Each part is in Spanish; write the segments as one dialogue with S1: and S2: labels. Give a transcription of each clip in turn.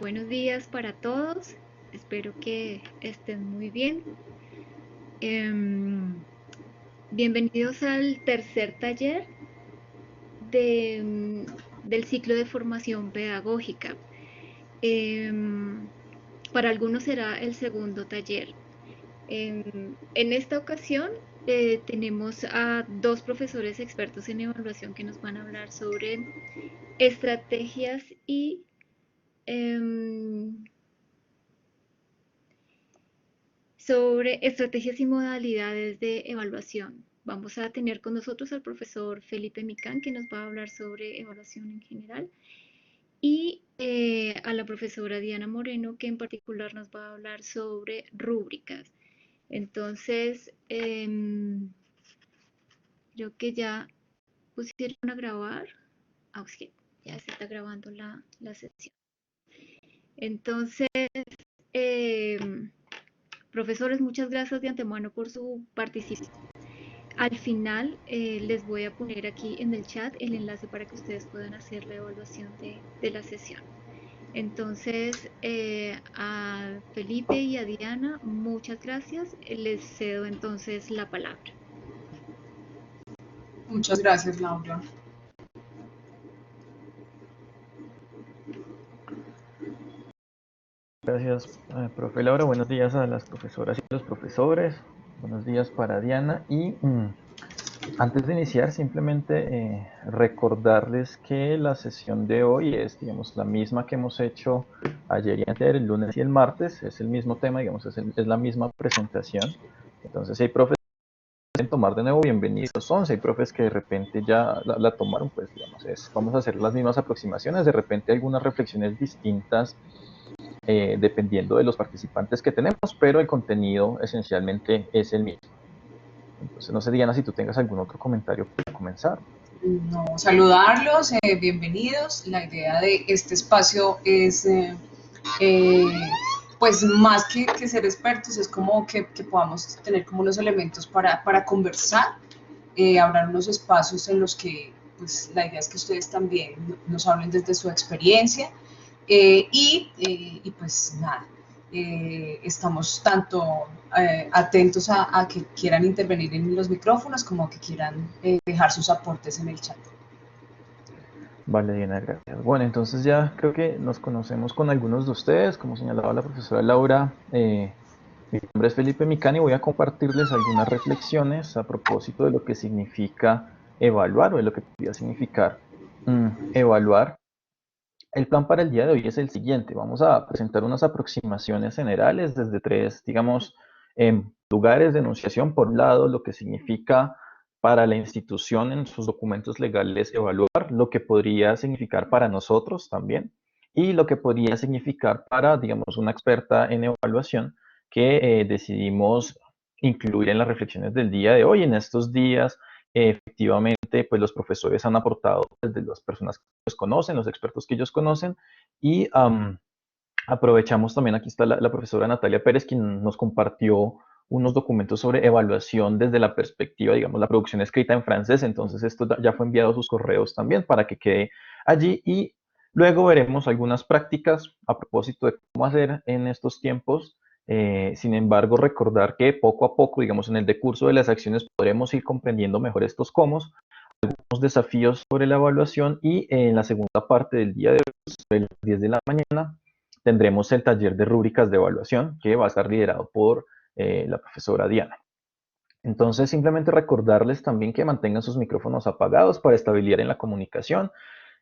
S1: Buenos días para todos. Espero que estén muy bien. Em, Bienvenidos al tercer taller del ciclo de formación pedagógica. Em, para algunos será el segundo taller. En esta ocasión tenemos a dos profesores expertos en evaluación que nos van a hablar sobre estrategias y em, sobre estrategias y modalidades de evaluación. Vamos a tener con nosotros al profesor Felipe Micán, que nos va a hablar sobre evaluación en general, y a la profesora Diana Moreno, que en particular nos va a hablar sobre rúbricas. Entonces, creo que ya pusieron a grabar. Ah, sí, ya se está grabando la sesión. Entonces, eh, profesores, muchas gracias de antemano por su participación. Al final les voy a poner aquí en el chat el enlace para que ustedes puedan hacer la evaluación de la sesión. Entonces, a Felipe y a Diana, muchas gracias. Les cedo entonces la palabra.
S2: Muchas gracias, Laura.
S3: Gracias, profe Laura. Buenos días a las profesoras y los profesores. Buenos días para Diana. Y antes de iniciar, simplemente recordarles que la sesión de hoy es, digamos, la misma que hemos hecho ayer y anterior, el lunes y el martes. Es el mismo tema, digamos, es la misma presentación. Entonces, si hay profes que quieren tomar de nuevo, bienvenidos son. Si hay profes que de repente ya la tomaron, pues, digamos, vamos a hacer las mismas aproximaciones. De repente algunas reflexiones distintas dependiendo de los participantes que tenemos, pero el contenido esencialmente es el mismo. Entonces, no sé, Diana, si tú tengas algún otro comentario para comenzar.
S2: No, saludarlos, bienvenidos. La idea de este espacio es, eh, pues más que ser expertos, es como que podamos tener como unos elementos para conversar, habrá unos espacios en los que pues la idea es que ustedes también nos hablen desde su experiencia y pues nada, estamos tanto atentos a que quieran intervenir en los micrófonos como que quieran dejar sus aportes en el chat.
S3: Vale, Diana, gracias. Bueno, entonces ya creo que nos conocemos con algunos de ustedes. Como señalaba la profesora Laura, mi nombre es Felipe Micani y voy a compartirles algunas reflexiones a propósito de lo que significa evaluar o de lo que podría significar evaluar. El plan para el día de hoy es el siguiente. Vamos a presentar unas aproximaciones generales desde tres, digamos, lugares de enunciación. Por un lado, lo que significa para la institución en sus documentos legales evaluar, lo que podría significar para nosotros también, y lo que podría significar para, digamos, una experta en evaluación que decidimos incluir en las reflexiones del día de hoy. En estos días, efectivamente, pues los profesores han aportado desde las personas que los conocen, los expertos que ellos conocen, y aprovechamos también, aquí está la profesora Natalia Pérez, quien nos compartió unos documentos sobre evaluación desde la perspectiva, digamos, la producción escrita en francés. Entonces esto ya fue enviado a sus correos también para que quede allí, y luego veremos algunas prácticas a propósito de cómo hacer en estos tiempos. Sin embargo, recordar que poco a poco, digamos, en el decurso de las acciones podremos ir comprendiendo mejor estos cómo, algunos desafíos sobre la evaluación, y en la segunda parte del día de hoy, a las 10 de la mañana, tendremos el taller de rúbricas de evaluación que va a estar liderado por la profesora Diana. Entonces, simplemente recordarles también que mantengan sus micrófonos apagados para estabilidad en la comunicación,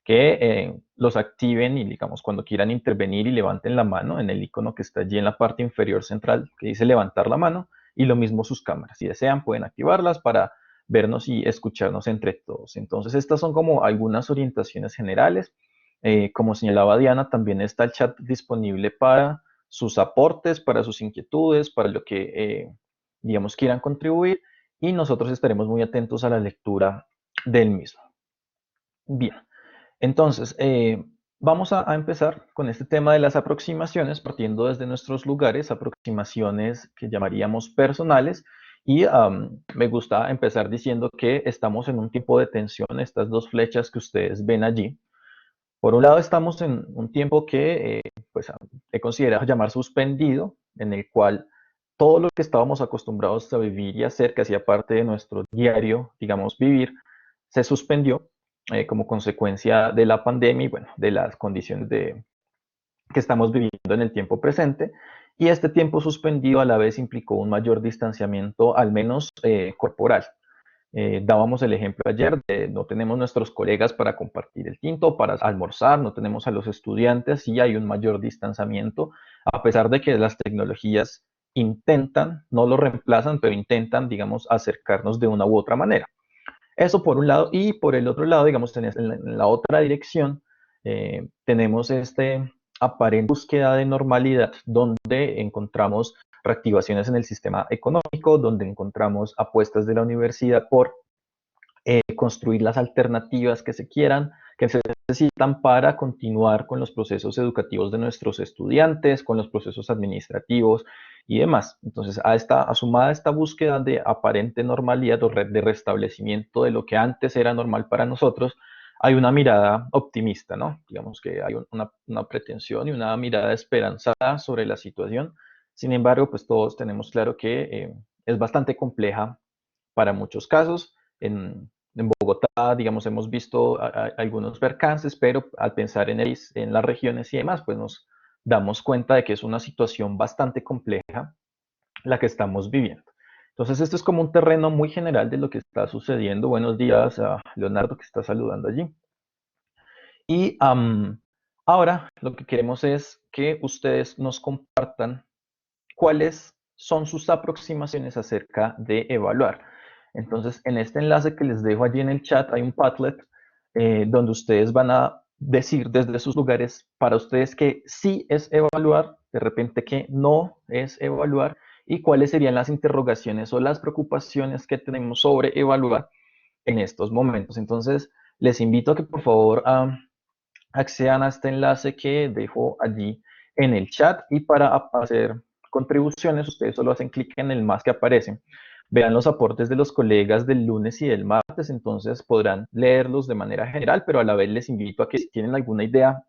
S3: que los activen y, digamos, cuando quieran intervenir y levanten la mano en el icono que está allí en la parte inferior central que dice levantar la mano, y lo mismo sus cámaras. Si desean, pueden activarlas para vernos y escucharnos entre todos. Entonces, estas son como algunas orientaciones generales. Como señalaba Diana, también está el chat disponible para sus aportes, para sus inquietudes, para lo que, digamos, quieran contribuir, y nosotros estaremos muy atentos a la lectura del mismo. Bien, entonces, vamos a empezar con este tema de las aproximaciones, partiendo desde nuestros lugares, aproximaciones que llamaríamos personales. Y me gusta empezar diciendo que estamos en un tipo de tensión, estas dos flechas que ustedes ven allí. Por un lado, estamos en un tiempo que pues, he considerado llamar suspendido, en el cual todo lo que estábamos acostumbrados a vivir y hacer, que hacía parte de nuestro diario, digamos, vivir, se suspendió como consecuencia de la pandemia y, bueno, de las condiciones que estamos viviendo en el tiempo presente. Y este tiempo suspendido a la vez implicó un mayor distanciamiento, al menos corporal. Dábamos el ejemplo ayer de no tenemos nuestros colegas para compartir el tinto, para almorzar, no tenemos a los estudiantes y hay un mayor distanciamiento, a pesar de que las tecnologías intentan, no lo reemplazan, pero intentan, digamos, acercarnos de una u otra manera. Eso por un lado, y por el otro lado, digamos, en la otra dirección, tenemos este aparente búsqueda de normalidad, donde encontramos reactivaciones en el sistema económico, donde encontramos apuestas de la universidad por construir las alternativas que se quieran, que se necesitan para continuar con los procesos educativos de nuestros estudiantes, con los procesos administrativos y demás. Entonces, sumada a esta búsqueda de aparente normalidad o de restablecimiento de lo que antes era normal para nosotros, hay una mirada optimista, ¿no? Digamos que hay una pretensión y una mirada esperanzada sobre la situación. Sin embargo, pues todos tenemos claro que es bastante compleja para muchos casos. En Bogotá, digamos, hemos visto algunos percances, pero al pensar en las regiones y demás, pues nos damos cuenta de que es una situación bastante compleja la que estamos viviendo. Entonces, esto es como un terreno muy general de lo que está sucediendo. Buenos días a Leonardo, que está saludando allí. Y ahora lo que queremos es que ustedes nos compartan cuáles son sus aproximaciones acerca de evaluar. Entonces, en este enlace que les dejo allí en el chat hay un Padlet donde ustedes van a decir desde sus lugares para ustedes que sí es evaluar, de repente que no es evaluar y cuáles serían las interrogaciones o las preocupaciones que tenemos sobre evaluar en estos momentos. Entonces, les invito a que por favor accedan a este enlace que dejo allí en el chat y para hacer contribuciones ustedes solo hacen clic en el más que aparece. Vean los aportes de los colegas del lunes y del martes, entonces podrán leerlos de manera general, pero a la vez les invito a que si tienen alguna idea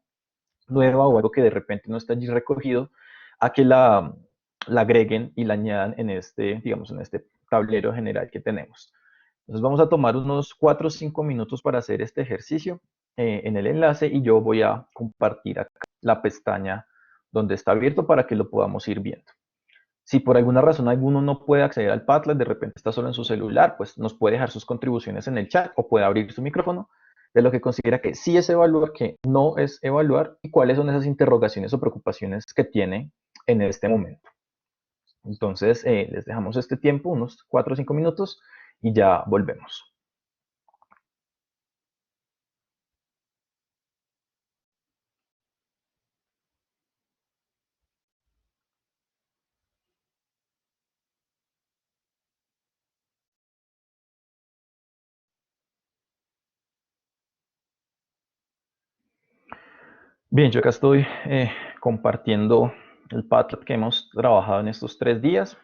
S3: nueva o algo que de repente no está allí recogido, a que la agreguen y la añadan en este, digamos, en este tablero general que tenemos. Entonces vamos a tomar unos 4 o 5 minutos para hacer este ejercicio en el enlace y yo voy a compartir acá la pestaña donde está abierto para que lo podamos ir viendo. Si por alguna razón alguno no puede acceder al Padlet, de repente está solo en su celular, pues nos puede dejar sus contribuciones en el chat o puede abrir su micrófono de lo que considera que sí es evaluar, que no es evaluar y cuáles son esas interrogaciones o preocupaciones que tiene en este momento. Entonces, les dejamos este tiempo, unos 4 o 5 minutos, y ya volvemos. Bien, yo acá estoy compartiendo el Padlet que hemos trabajado en estos 3 días.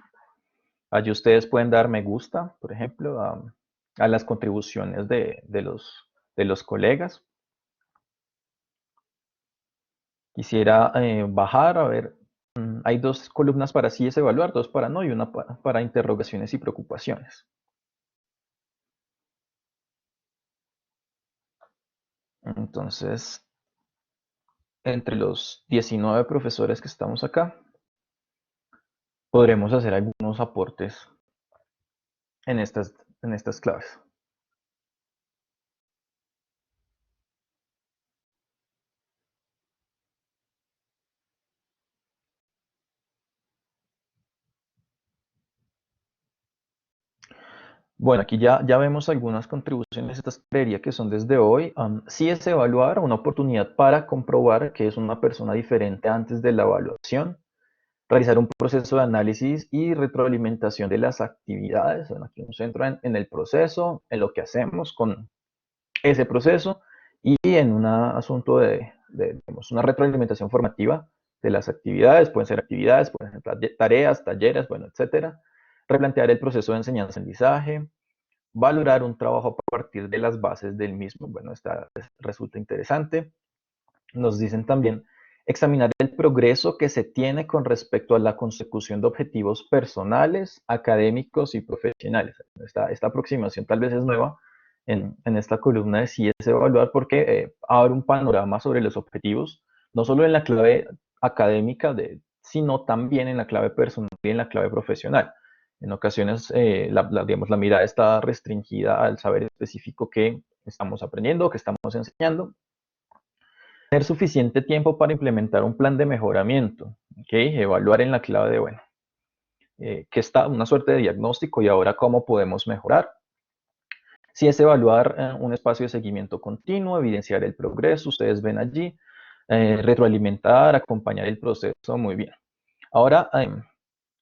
S3: Allí ustedes pueden dar me gusta, por ejemplo, a las contribuciones de los colegas. Quisiera bajar, a ver, hay 2 columnas para sí es evaluar, 2 para no y una para interrogaciones y preocupaciones. Entonces, entre los 19 profesores que estamos acá, podremos hacer algunos aportes en estas claves. Bueno, aquí ya vemos algunas contribuciones, estas creería que son desde hoy. Sí es evaluar, una oportunidad para comprobar que es una persona diferente antes de la evaluación, realizar un proceso de análisis y retroalimentación de las actividades. Bueno, aquí nos centra en el proceso, en lo que hacemos con ese proceso y en un asunto digamos, una retroalimentación formativa de las actividades, pueden ser tareas, talleres, bueno, etcétera. Replantear el proceso de enseñanza-aprendizaje, valorar un trabajo a partir de las bases del mismo, bueno, esta resulta interesante. nos dicen también examinar el progreso que se tiene con respecto a la consecución de objetivos personales, académicos y profesionales. Esta aproximación tal vez es nueva en esta columna de si es evaluar porque abre un panorama sobre los objetivos, no solo en la clave académica, sino también en la clave personal y en la clave profesional. En ocasiones, digamos, la mirada está restringida al saber específico que estamos aprendiendo, que estamos enseñando. Tener suficiente tiempo para implementar un plan de mejoramiento, ¿okay? Evaluar en la clave de, bueno, que está una suerte de diagnóstico y ahora cómo podemos mejorar. Si es evaluar un espacio de seguimiento continuo, evidenciar el progreso, ustedes ven allí, retroalimentar, acompañar el proceso, muy bien. Ahora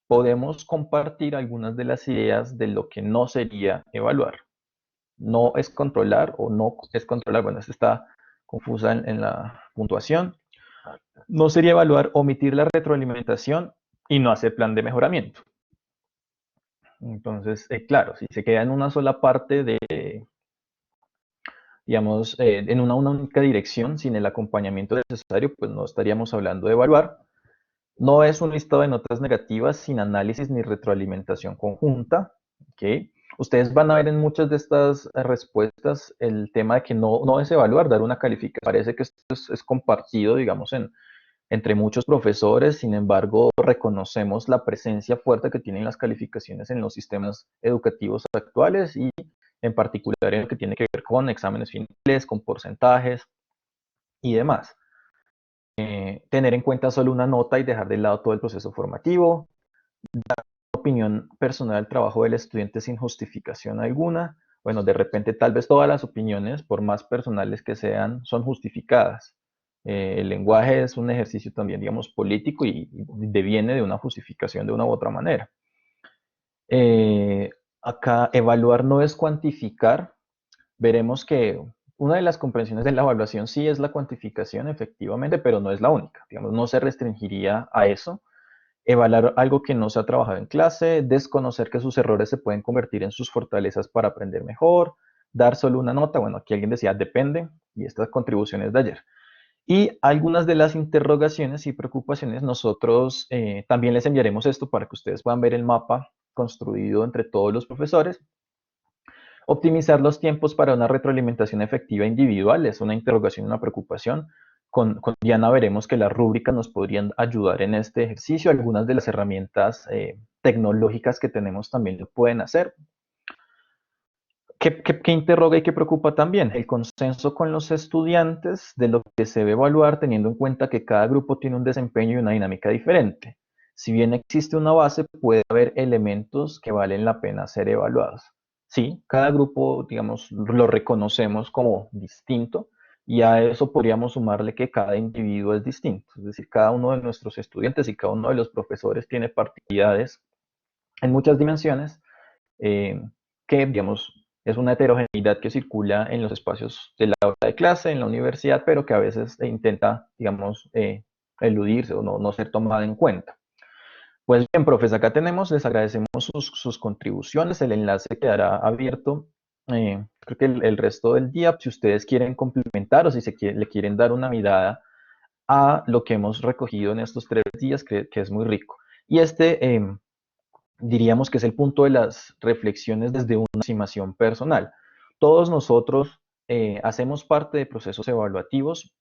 S3: podemos compartir algunas de las ideas de lo que no sería evaluar. No es controlar o no es controlar, bueno, esto está confusa en la puntuación. No sería evaluar, omitir la retroalimentación y no hacer plan de mejoramiento. Entonces, claro, si se queda en una sola parte de, digamos, en una única dirección, sin el acompañamiento necesario, pues no estaríamos hablando de evaluar. No es un listado de notas negativas sin análisis ni retroalimentación conjunta. ¿Okay? Ustedes van a ver en muchas de estas respuestas el tema de que no es evaluar, dar una calificación. Parece que esto es compartido, digamos, entre muchos profesores, sin embargo, reconocemos la presencia fuerte que tienen las calificaciones en los sistemas educativos actuales y en particular en lo que tiene que ver con exámenes finales, con porcentajes y demás. Tener en cuenta solo una nota y dejar de lado todo el proceso formativo, dar opinión personal al trabajo del estudiante sin justificación alguna. Bueno, de repente tal vez todas las opiniones, por más personales que sean, son justificadas. El lenguaje es un ejercicio también, digamos, político y deviene de una justificación de una u otra manera. Acá, evaluar no es cuantificar. Veremos que una de las comprensiones de la evaluación sí es la cuantificación, efectivamente, pero no es la única. Digamos, no se restringiría a eso. Evaluar algo que no se ha trabajado en clase, desconocer que sus errores se pueden convertir en sus fortalezas para aprender mejor, dar solo una nota. Bueno, aquí alguien decía depende, y estas contribuciones de ayer. Y algunas de las interrogaciones y preocupaciones, nosotros también les enviaremos esto para que ustedes puedan ver el mapa construido entre todos los profesores. Optimizar los tiempos para una retroalimentación efectiva individual es una interrogación, una preocupación. Con Diana veremos que las rúbricas nos podrían ayudar en este ejercicio. Algunas de las herramientas tecnológicas que tenemos también lo pueden hacer. ¿Qué interroga y qué preocupa también? El consenso con los estudiantes de lo que se debe evaluar teniendo en cuenta que cada grupo tiene un desempeño y una dinámica diferente. Si bien existe una base, puede haber elementos que valen la pena ser evaluados. Sí, cada grupo, digamos, lo reconocemos como distinto y a eso podríamos sumarle que cada individuo es distinto. Es decir, cada uno de nuestros estudiantes y cada uno de los profesores tiene particularidades en muchas dimensiones que, digamos, es una heterogeneidad que circula en los espacios de la aula de clase, en la universidad, pero que a veces intenta, digamos, eludirse o no ser tomada en cuenta. Pues bien, profes, acá tenemos, les agradecemos sus contribuciones, el enlace quedará abierto, creo que el resto del día, si ustedes quieren complementar o si le quieren dar una mirada a lo que hemos recogido en estos 3 días, que es muy rico. Y diríamos que es el punto de las reflexiones desde una aproximación personal. Todos nosotros hacemos parte de procesos evaluativos,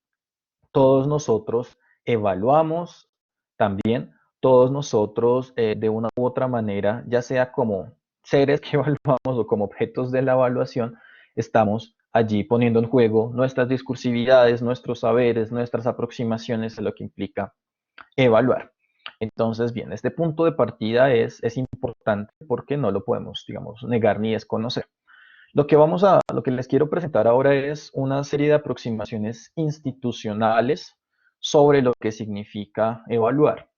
S3: todos nosotros evaluamos también, todos nosotros de una u otra manera, ya sea como seres que evaluamos o como objetos de la evaluación, estamos allí poniendo en juego nuestras discursividades, nuestros saberes, nuestras aproximaciones a lo que implica evaluar. Entonces, bien, este punto de partida es importante porque no lo podemos, digamos, negar ni desconocer. Lo que les quiero presentar ahora es una serie de aproximaciones institucionales sobre lo que significa evaluar.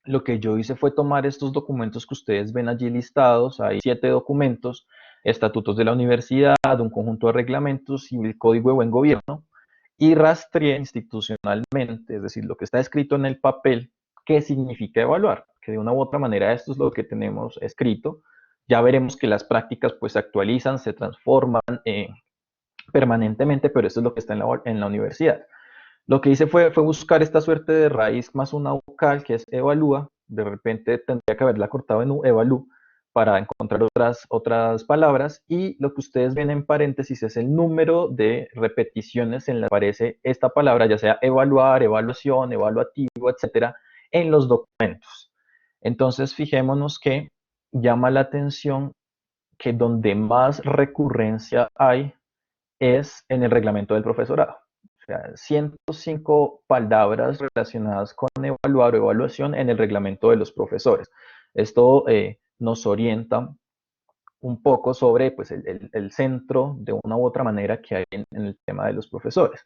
S3: Lo que yo hice fue tomar estos documentos que ustedes ven allí listados, hay 7 documentos, estatutos de la universidad, un conjunto de reglamentos y el código de buen gobierno, y rastreé institucionalmente, es decir, lo que está escrito en el papel, qué significa evaluar, que de una u otra manera esto es lo que tenemos escrito. Ya veremos que las prácticas pues se actualizan, se transforman permanentemente, pero esto es lo que está en la universidad. Lo que hice fue buscar esta suerte de raíz más una vocal que es evalúa. De repente tendría que haberla cortado en evalú para encontrar otras palabras. Y lo que ustedes ven en paréntesis es el número de repeticiones en las que aparece esta palabra, ya sea evaluar, evaluación, evaluativo, etcétera, en los documentos. Entonces, fijémonos que llama la atención que donde más recurrencia hay es en el reglamento del profesorado. O sea, 105 palabras relacionadas con evaluar o evaluación en el reglamento de los profesores. Esto nos orienta un poco sobre pues, el centro de una u otra manera que hay en el tema de los profesores.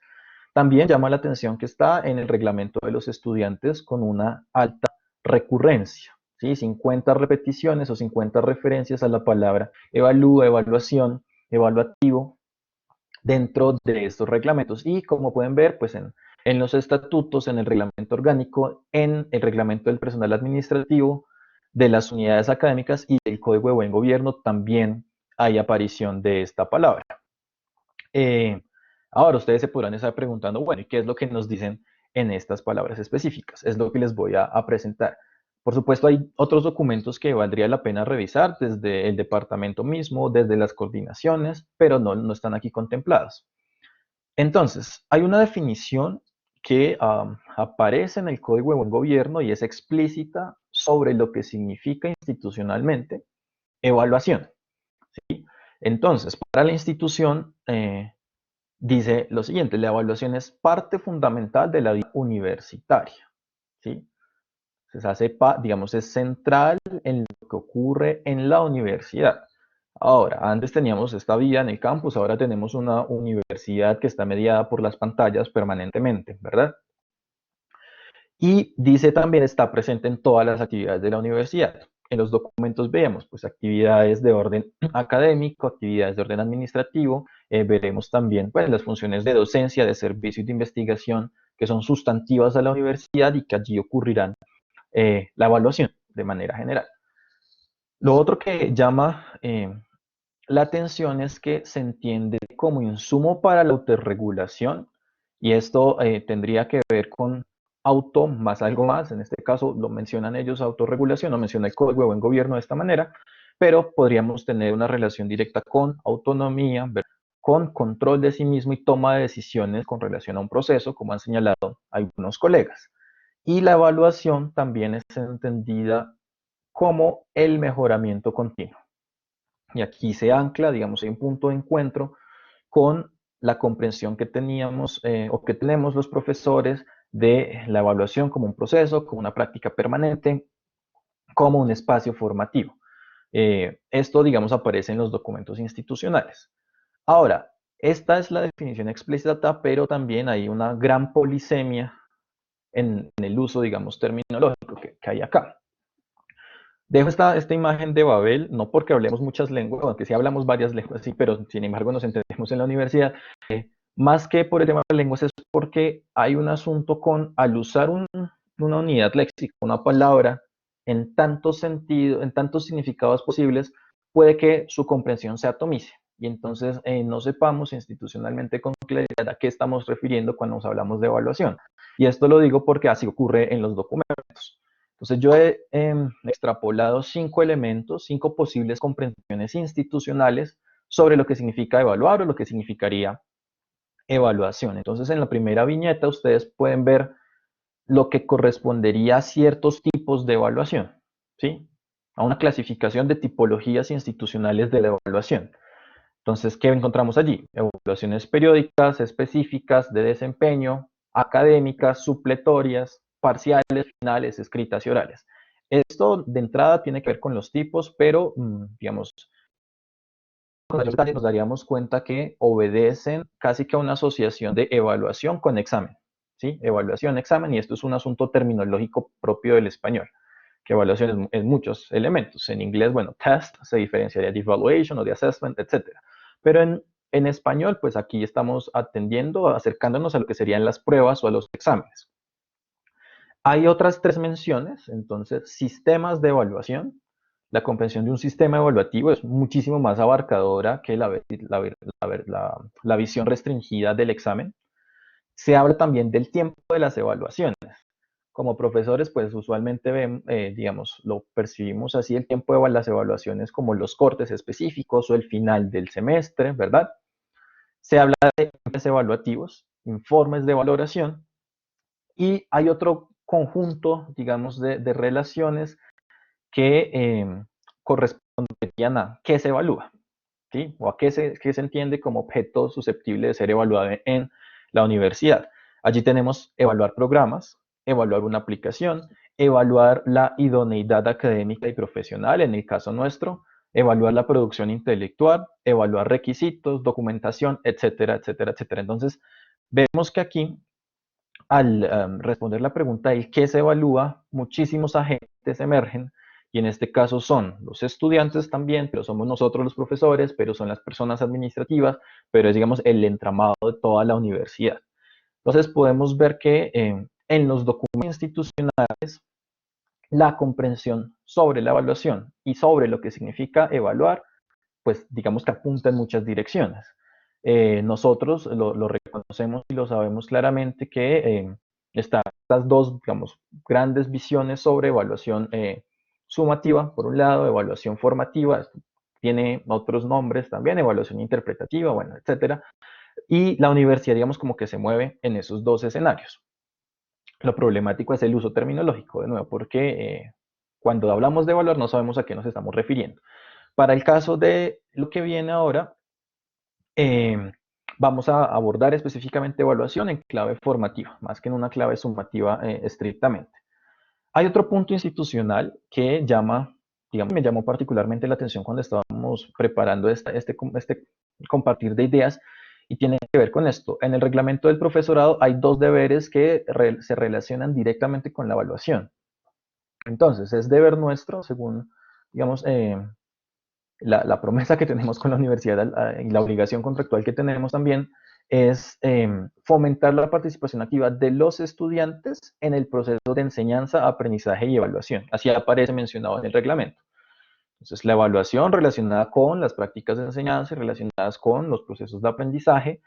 S3: También llama la atención que está en el reglamento de los estudiantes con una alta recurrencia, ¿sí? 50 repeticiones o 50 referencias a la palabra evalúa, evaluación, evaluativo, dentro de estos reglamentos. Y como pueden ver, pues en los estatutos, en el reglamento orgánico, en el reglamento del personal administrativo, de las unidades académicas y del Código de Buen Gobierno también hay aparición de esta palabra. Ahora ustedes se podrán estar preguntando, bueno, ¿y qué es lo que nos dicen en estas palabras específicas? Es lo que les voy a presentar. Por supuesto, hay otros documentos que valdría la pena revisar desde el departamento mismo, desde las coordinaciones, pero no están aquí contemplados. Entonces, hay una definición que aparece en el Código de Buen Gobierno y es explícita sobre lo que significa institucionalmente evaluación, ¿sí? Entonces, para la institución, dice lo siguiente: la evaluación es parte fundamental de la vida universitaria, ¿sí? Se hace, digamos, es central en lo que ocurre en la universidad. Ahora, antes teníamos esta vía en el campus, ahora tenemos una universidad que está mediada por las pantallas permanentemente, ¿verdad? Y dice también está presente en todas las actividades de la universidad. En los documentos vemos pues actividades de orden académico, actividades de orden administrativo, veremos también pues las funciones de docencia, de servicio y de investigación que son sustantivas a la universidad y que allí ocurrirán la evaluación de manera general. Lo otro que llama la atención es que se entiende como insumo para la autorregulación, y esto tendría que ver con auto más algo más. En este caso lo mencionan ellos, autorregulación, no menciona el Código de Buen Gobierno de esta manera, pero podríamos tener una relación directa con autonomía, con control de sí mismo y toma de decisiones con relación a un proceso, como han señalado algunos colegas. Y la evaluación también es entendida como el mejoramiento continuo. Y aquí se ancla, digamos, hay un punto de encuentro con la comprensión que teníamos o que tenemos los profesores de la evaluación como un proceso, como una práctica permanente, como un espacio formativo. Esto, digamos, aparece en los documentos institucionales. Ahora, esta es la definición explícita, pero también hay una gran polisemia en el uso, digamos, terminológico que hay acá. Dejo esta imagen de Babel, no porque hablemos muchas lenguas, aunque sí hablamos varias lenguas, sí, pero sin embargo nos entendemos en la universidad. Más que por el tema de lenguas es porque hay un asunto con, al usar una unidad léxica, una palabra, en tantos sentidos, en tantos significados posibles, puede que su comprensión se atomice. Y entonces no sepamos institucionalmente con claridad a qué estamos refiriendo cuando nos hablamos de evaluación. Y esto lo digo porque así ocurre en los documentos. Entonces yo he extrapolado 5 elementos, 5 posibles comprensiones institucionales sobre lo que significa evaluar o lo que significaría evaluación. Entonces en la primera viñeta ustedes pueden ver lo que correspondería a ciertos tipos de evaluación, ¿sí? A una clasificación de tipologías institucionales de la evaluación. Entonces, ¿qué encontramos allí? Evaluaciones periódicas, específicas, de desempeño, académicas, supletorias, parciales, finales, escritas y orales. Esto de entrada tiene que ver con los tipos, pero digamos, con mayor detalle nos daríamos cuenta que obedecen casi que a una asociación de evaluación con examen, ¿sí? Evaluación, examen, y esto es un asunto terminológico propio del español, que evaluación es muchos elementos. En inglés, bueno, test se diferenciaría de evaluation o de assessment, etc. Pero en español, pues aquí estamos atendiendo, acercándonos a lo que serían las pruebas o a los exámenes. Hay otras 3 menciones, entonces, sistemas de evaluación. La comprensión de un sistema evaluativo es muchísimo más abarcadora que la visión restringida del examen. Se habla también del tiempo de las evaluaciones. Como profesores, pues usualmente digamos, lo percibimos así, el tiempo de las evaluaciones como los cortes específicos o el final del semestre, ¿verdad? Se habla de informes evaluativos, informes de valoración, y hay otro conjunto, digamos, de relaciones que corresponderían a qué se evalúa, ¿sí? O a qué se entiende como objeto susceptible de ser evaluado en la universidad. Allí tenemos evaluar programas, evaluar una aplicación, evaluar la idoneidad académica y profesional, en el caso nuestro, evaluar la producción intelectual, evaluar requisitos, documentación, etcétera, etcétera, etcétera. Entonces, vemos que aquí, al responder la pregunta del qué se evalúa, muchísimos agentes emergen, y en este caso son los estudiantes también, pero somos nosotros los profesores, pero son las personas administrativas, pero es, digamos, el entramado de toda la universidad. Entonces podemos ver que en los documentos institucionales la comprensión sobre la evaluación y sobre lo que significa evaluar, pues digamos que apunta en muchas direcciones. Nosotros lo reconocemos y lo sabemos claramente que están estas dos, digamos, grandes visiones sobre evaluación sumativa, por un lado, evaluación formativa, tiene otros nombres también, evaluación interpretativa, bueno, etcétera. Y la universidad, digamos, como que se mueve en esos dos escenarios. Lo problemático es el uso terminológico, de nuevo, porque cuando hablamos de evaluar no sabemos a qué nos estamos refiriendo. Para el caso de lo que viene ahora, vamos a abordar específicamente evaluación en clave formativa, más que en una clave sumativa estrictamente. Hay otro punto institucional que digamos, me llamó particularmente la atención cuando estábamos preparando este compartir de ideas, y tiene que ver con esto. En el reglamento del profesorado hay dos deberes que se relacionan directamente con la evaluación. Entonces, es deber nuestro, según, digamos, la promesa que tenemos con la universidad y la obligación contractual que tenemos también, es fomentar la participación activa de los estudiantes en el proceso de enseñanza, aprendizaje y evaluación. Así aparece mencionado en el reglamento. Entonces, la evaluación relacionada con las prácticas de enseñanza y relacionadas con los procesos de aprendizaje,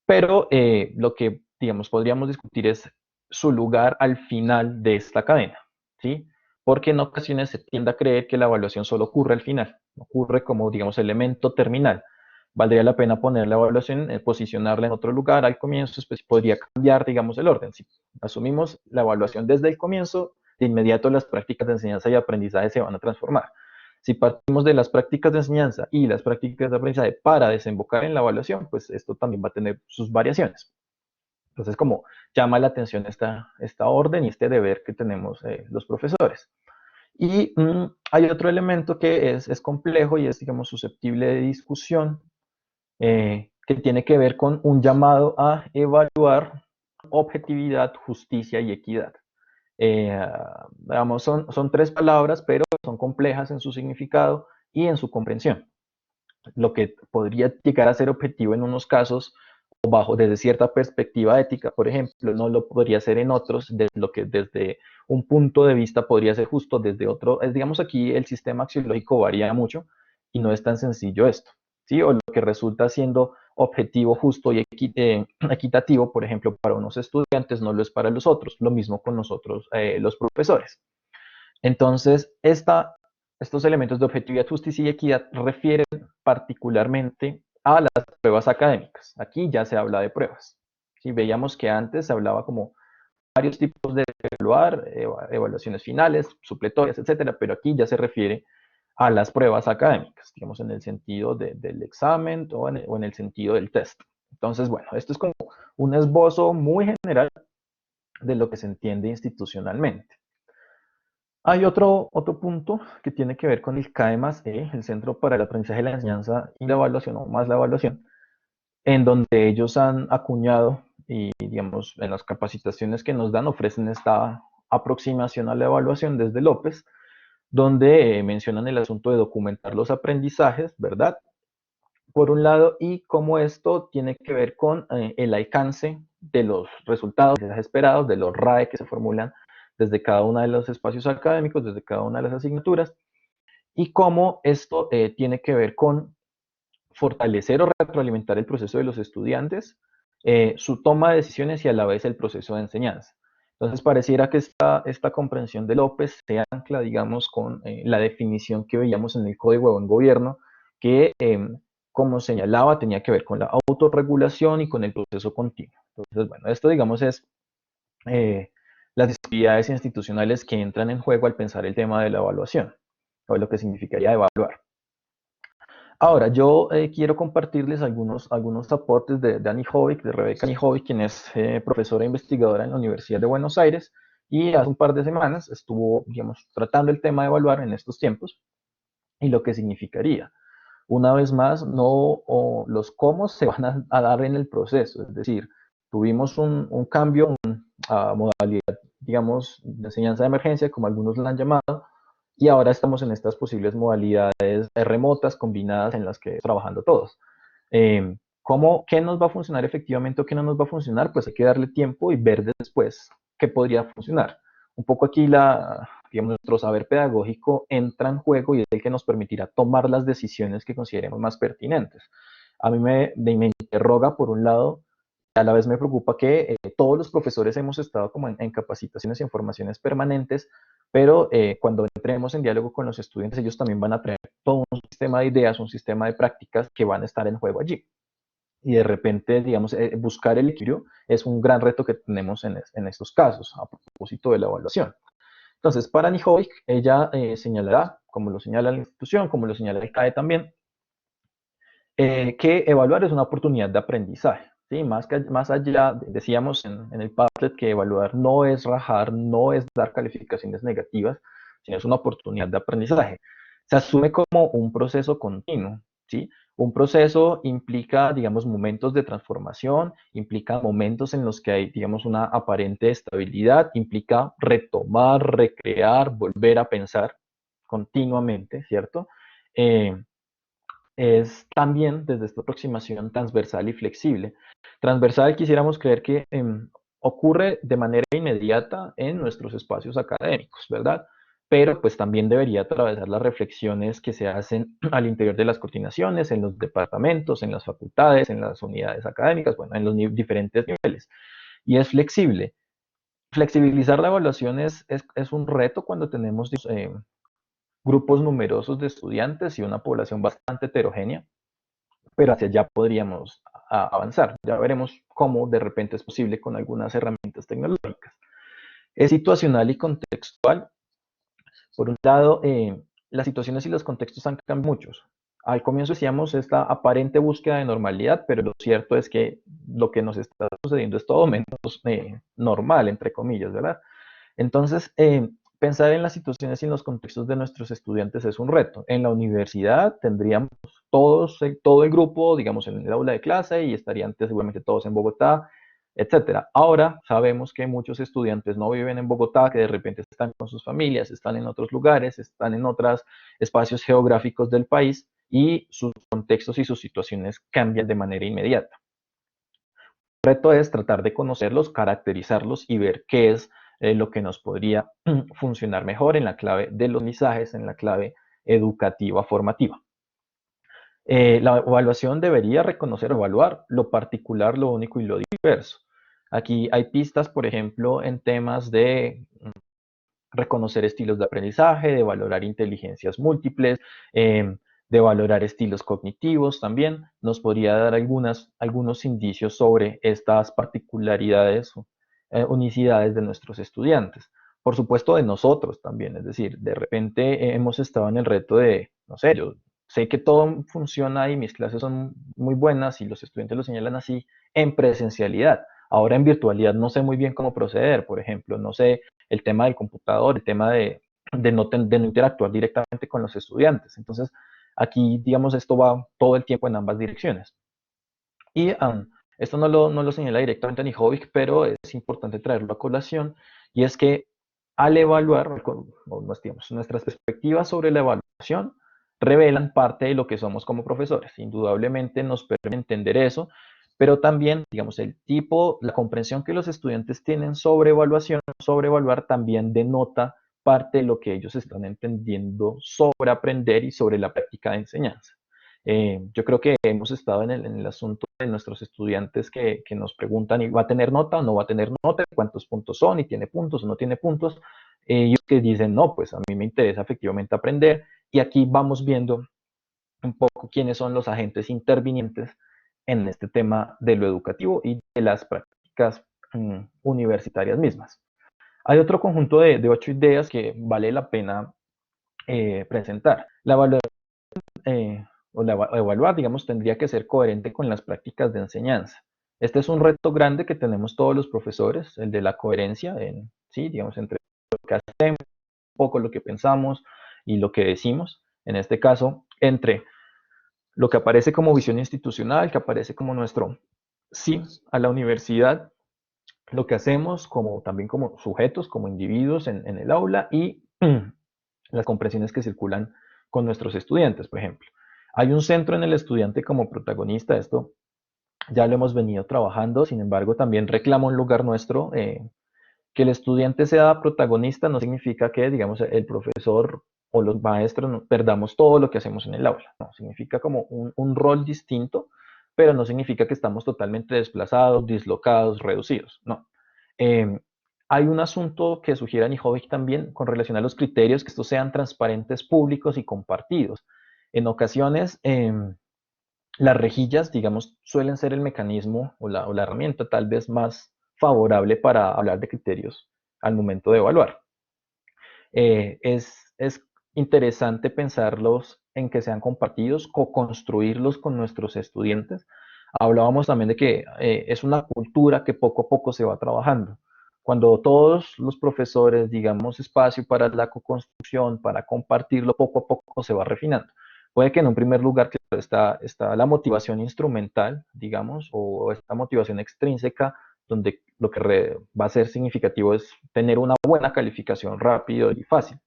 S3: pero lo que, digamos, podríamos discutir es su lugar al final de esta cadena, ¿sí? Porque en ocasiones se tiende a creer que la evaluación solo ocurre al final, ocurre como, digamos, elemento terminal. Valdría la pena poner la evaluación, posicionarla en otro lugar al comienzo, pues podría cambiar, digamos, el orden. Si asumimos la evaluación desde el comienzo, de inmediato las prácticas de enseñanza y aprendizaje se van a transformar. Si partimos de las prácticas de enseñanza y las prácticas de aprendizaje para desembocar en la evaluación, pues esto también va a tener sus variaciones. Entonces, como llama la atención esta orden y este deber que tenemos los profesores. Y hay otro elemento que es complejo y es, digamos, susceptible de discusión, que tiene que ver con un llamado a evaluar objetividad, justicia y equidad. Digamos, son tres palabras, pero son complejas en su significado y en su comprensión. Lo que podría llegar a ser objetivo en unos casos, o desde cierta perspectiva ética, por ejemplo, no lo podría ser en otros, lo que desde un punto de vista podría ser justo desde otro. Digamos, aquí el sistema axiológico varía mucho y no es tan sencillo esto, ¿sí? O lo que resulta siendo objetivo, justo y equitativo, por ejemplo, para unos estudiantes no lo es para los otros, lo mismo con nosotros, los profesores. Entonces, estos elementos de objetividad, justicia y equidad refieren particularmente a las pruebas académicas. Aquí ya se habla de pruebas. Si veíamos que antes se hablaba como varios tipos de evaluar, evaluaciones finales, supletorias, etcétera, pero aquí ya se refiere a las pruebas académicas, digamos, en el sentido del examen o en el sentido del test. Entonces, bueno, esto es como un esbozo muy general de lo que se entiende institucionalmente. Hay otro punto que tiene que ver con el CAE+E, el Centro para el Aprendizaje, la Enseñanza y la Evaluación, o más la evaluación, en donde ellos han acuñado y, digamos, en las capacitaciones que nos dan ofrecen esta aproximación a la evaluación desde López, donde mencionan el asunto de documentar los aprendizajes, ¿verdad? Por un lado, y cómo esto tiene que ver con el alcance de los resultados esperados, de los RAE que se formulan desde cada uno de los espacios académicos, desde cada una de las asignaturas, y cómo esto tiene que ver con fortalecer o retroalimentar el proceso de los estudiantes su toma de decisiones y a la vez el proceso de enseñanza. Entonces pareciera que esta comprensión de López se ancla, digamos, con la definición que veíamos en el Código de Buen Gobierno, que, como señalaba, tenía que ver con la autorregulación y con el proceso continuo. Entonces, bueno, esto, digamos, es las actividades institucionales que entran en juego al pensar el tema de la evaluación, o lo que significaría evaluar. Ahora, yo quiero compartirles algunos aportes de Annie Hovick, de Rebeca Annie Hovick, quien es profesora e investigadora en la Universidad de Buenos Aires, y hace un par de semanas estuvo, digamos, tratando el tema de evaluar en estos tiempos y lo que significaría. Una vez más, los cómo se van a dar en el proceso, es decir, tuvimos un cambio a modalidad, digamos, de enseñanza de emergencia, como algunos la han llamado, y ahora estamos en estas posibles modalidades remotas combinadas en las que estamos trabajando todos. ¿Qué nos va a funcionar efectivamente o qué no nos va a funcionar? Pues hay que darle tiempo y ver después qué podría funcionar. Un poco aquí digamos, nuestro saber pedagógico entra en juego y es el que nos permitirá tomar las decisiones que consideremos más pertinentes. A mí me interroga, por un lado, a la vez me preocupa que todos los profesores hemos estado como en capacitaciones y en formaciones permanentes, pero cuando entremos en diálogo con los estudiantes, ellos también van a traer todo un sistema de ideas, un sistema de prácticas que van a estar en juego allí. Y de repente, digamos, buscar el equilibrio es un gran reto que tenemos en estos casos, a propósito de la evaluación. Entonces, para Annie Hovick, ella señalará, como lo señala la institución, como lo señala el CAE también, que evaluar es una oportunidad de aprendizaje. ¿Sí? Más allá, decíamos en el Padlet que evaluar no es rajar, no es dar calificaciones negativas, sino es una oportunidad de aprendizaje. Se asume como un proceso continuo, ¿sí? Un proceso implica, digamos, momentos de transformación, implica momentos en los que hay, digamos, una aparente estabilidad, implica retomar, recrear, volver a pensar continuamente, ¿cierto? Es también desde esta aproximación transversal y flexible. Transversal quisiéramos creer que ocurre de manera inmediata en nuestros espacios académicos, ¿verdad? Pero pues también debería atravesar las reflexiones que se hacen al interior de las coordinaciones, en los departamentos, en las facultades, en las unidades académicas, bueno, en los diferentes niveles. Y es flexible. Flexibilizar la evaluación es un reto cuando tenemos grupos numerosos de estudiantes y una población bastante heterogénea, pero hacia allá podríamos avanzar. Ya veremos cómo de repente es posible con algunas herramientas tecnológicas. Es situacional y contextual. Por un lado, las situaciones y los contextos han cambiado muchos. Al comienzo decíamos esta aparente búsqueda de normalidad, pero lo cierto es que lo que nos está sucediendo es todo menos normal, entre comillas, ¿verdad? Entonces, pensar en las situaciones y en los contextos de nuestros estudiantes es un reto. En la universidad tendríamos todo el grupo, digamos, en el aula de clase y estarían seguramente todos en Bogotá, etcétera. Ahora sabemos que muchos estudiantes no viven en Bogotá, que de repente están con sus familias, están en otros lugares, están en otros espacios geográficos del país y sus contextos y sus situaciones cambian de manera inmediata. El reto es tratar de conocerlos, caracterizarlos y ver qué es lo que nos podría funcionar mejor en la clave de los mensajes, en la clave educativa formativa. La evaluación debería reconocer o evaluar lo particular, lo único y lo diverso. Aquí hay pistas, por ejemplo, en temas de reconocer estilos de aprendizaje, de valorar inteligencias múltiples, de valorar estilos cognitivos también. Nos podría dar algunos indicios sobre estas particularidades, unicidades de nuestros estudiantes. Por supuesto, de nosotros también, es decir, de repente hemos estado en el reto de, no sé, yo sé que todo funciona y mis clases son muy buenas y los estudiantes lo señalan así en presencialidad. Ahora en virtualidad no sé muy bien cómo proceder, por ejemplo, no sé el tema del computador, el tema de no interactuar directamente con los estudiantes. Entonces, aquí, digamos, esto va todo el tiempo en ambas direcciones. Y esto no lo señala directamente Annie Hovick, pero es importante traerlo a colación, y es que al evaluar, digamos, nuestras perspectivas sobre la evaluación revelan parte de lo que somos como profesores. Indudablemente nos permite entender eso, pero también, digamos, la comprensión que los estudiantes tienen sobre evaluación, sobre evaluar, también denota parte de lo que ellos están entendiendo sobre aprender y sobre la práctica de enseñanza. Yo creo que hemos estado en el asunto de nuestros estudiantes que nos preguntan, ¿y va a tener nota o no va a tener nota? ¿Cuántos puntos son? ¿Y tiene puntos o no tiene puntos? Ellos que dicen, no, pues a mí me interesa efectivamente aprender. Y aquí vamos viendo un poco quiénes son los agentes intervinientes en este tema de lo educativo y de las prácticas universitarias mismas. Hay otro conjunto de 8 ideas que vale la pena presentar. La evaluación evaluar, digamos, tendría que ser coherente con las prácticas de enseñanza. Este es un reto grande que tenemos todos los profesores, el de la coherencia, sí, digamos, entre lo que hacemos, un poco lo que pensamos y lo que decimos. En este caso, entre lo que aparece como visión institucional, que aparece como nuestro sí a la universidad, lo que hacemos como también como sujetos, como individuos en el aula y las comprensiones que circulan con nuestros estudiantes, por ejemplo. Hay un centro en el estudiante como protagonista, esto ya lo hemos venido trabajando, sin embargo también reclama un lugar nuestro. Que el estudiante sea protagonista no significa que, digamos, el profesor o los maestros perdamos todo lo que hacemos en el aula, no, significa como un rol distinto, pero no significa que estamos totalmente desplazados, dislocados, reducidos, no. Eh, Hay un asunto que sugiere Anijovic también con relación a los criterios, que estos sean transparentes, públicos y compartidos. En ocasiones, las rejillas, digamos, suelen ser el mecanismo o la herramienta tal vez más favorable para hablar de criterios al momento de evaluar. Es interesante pensarlos en que sean compartidos, co-construirlos con nuestros estudiantes. Hablábamos también de que es una cultura que poco a poco se va trabajando. Cuando todos los profesores, digamos, espacio para la co-construcción, para compartirlo, poco a poco se va refinando. Puede que en un primer lugar está la motivación instrumental, digamos, o esta motivación extrínseca, donde lo que va a ser significativo es tener una buena calificación rápido y fácil.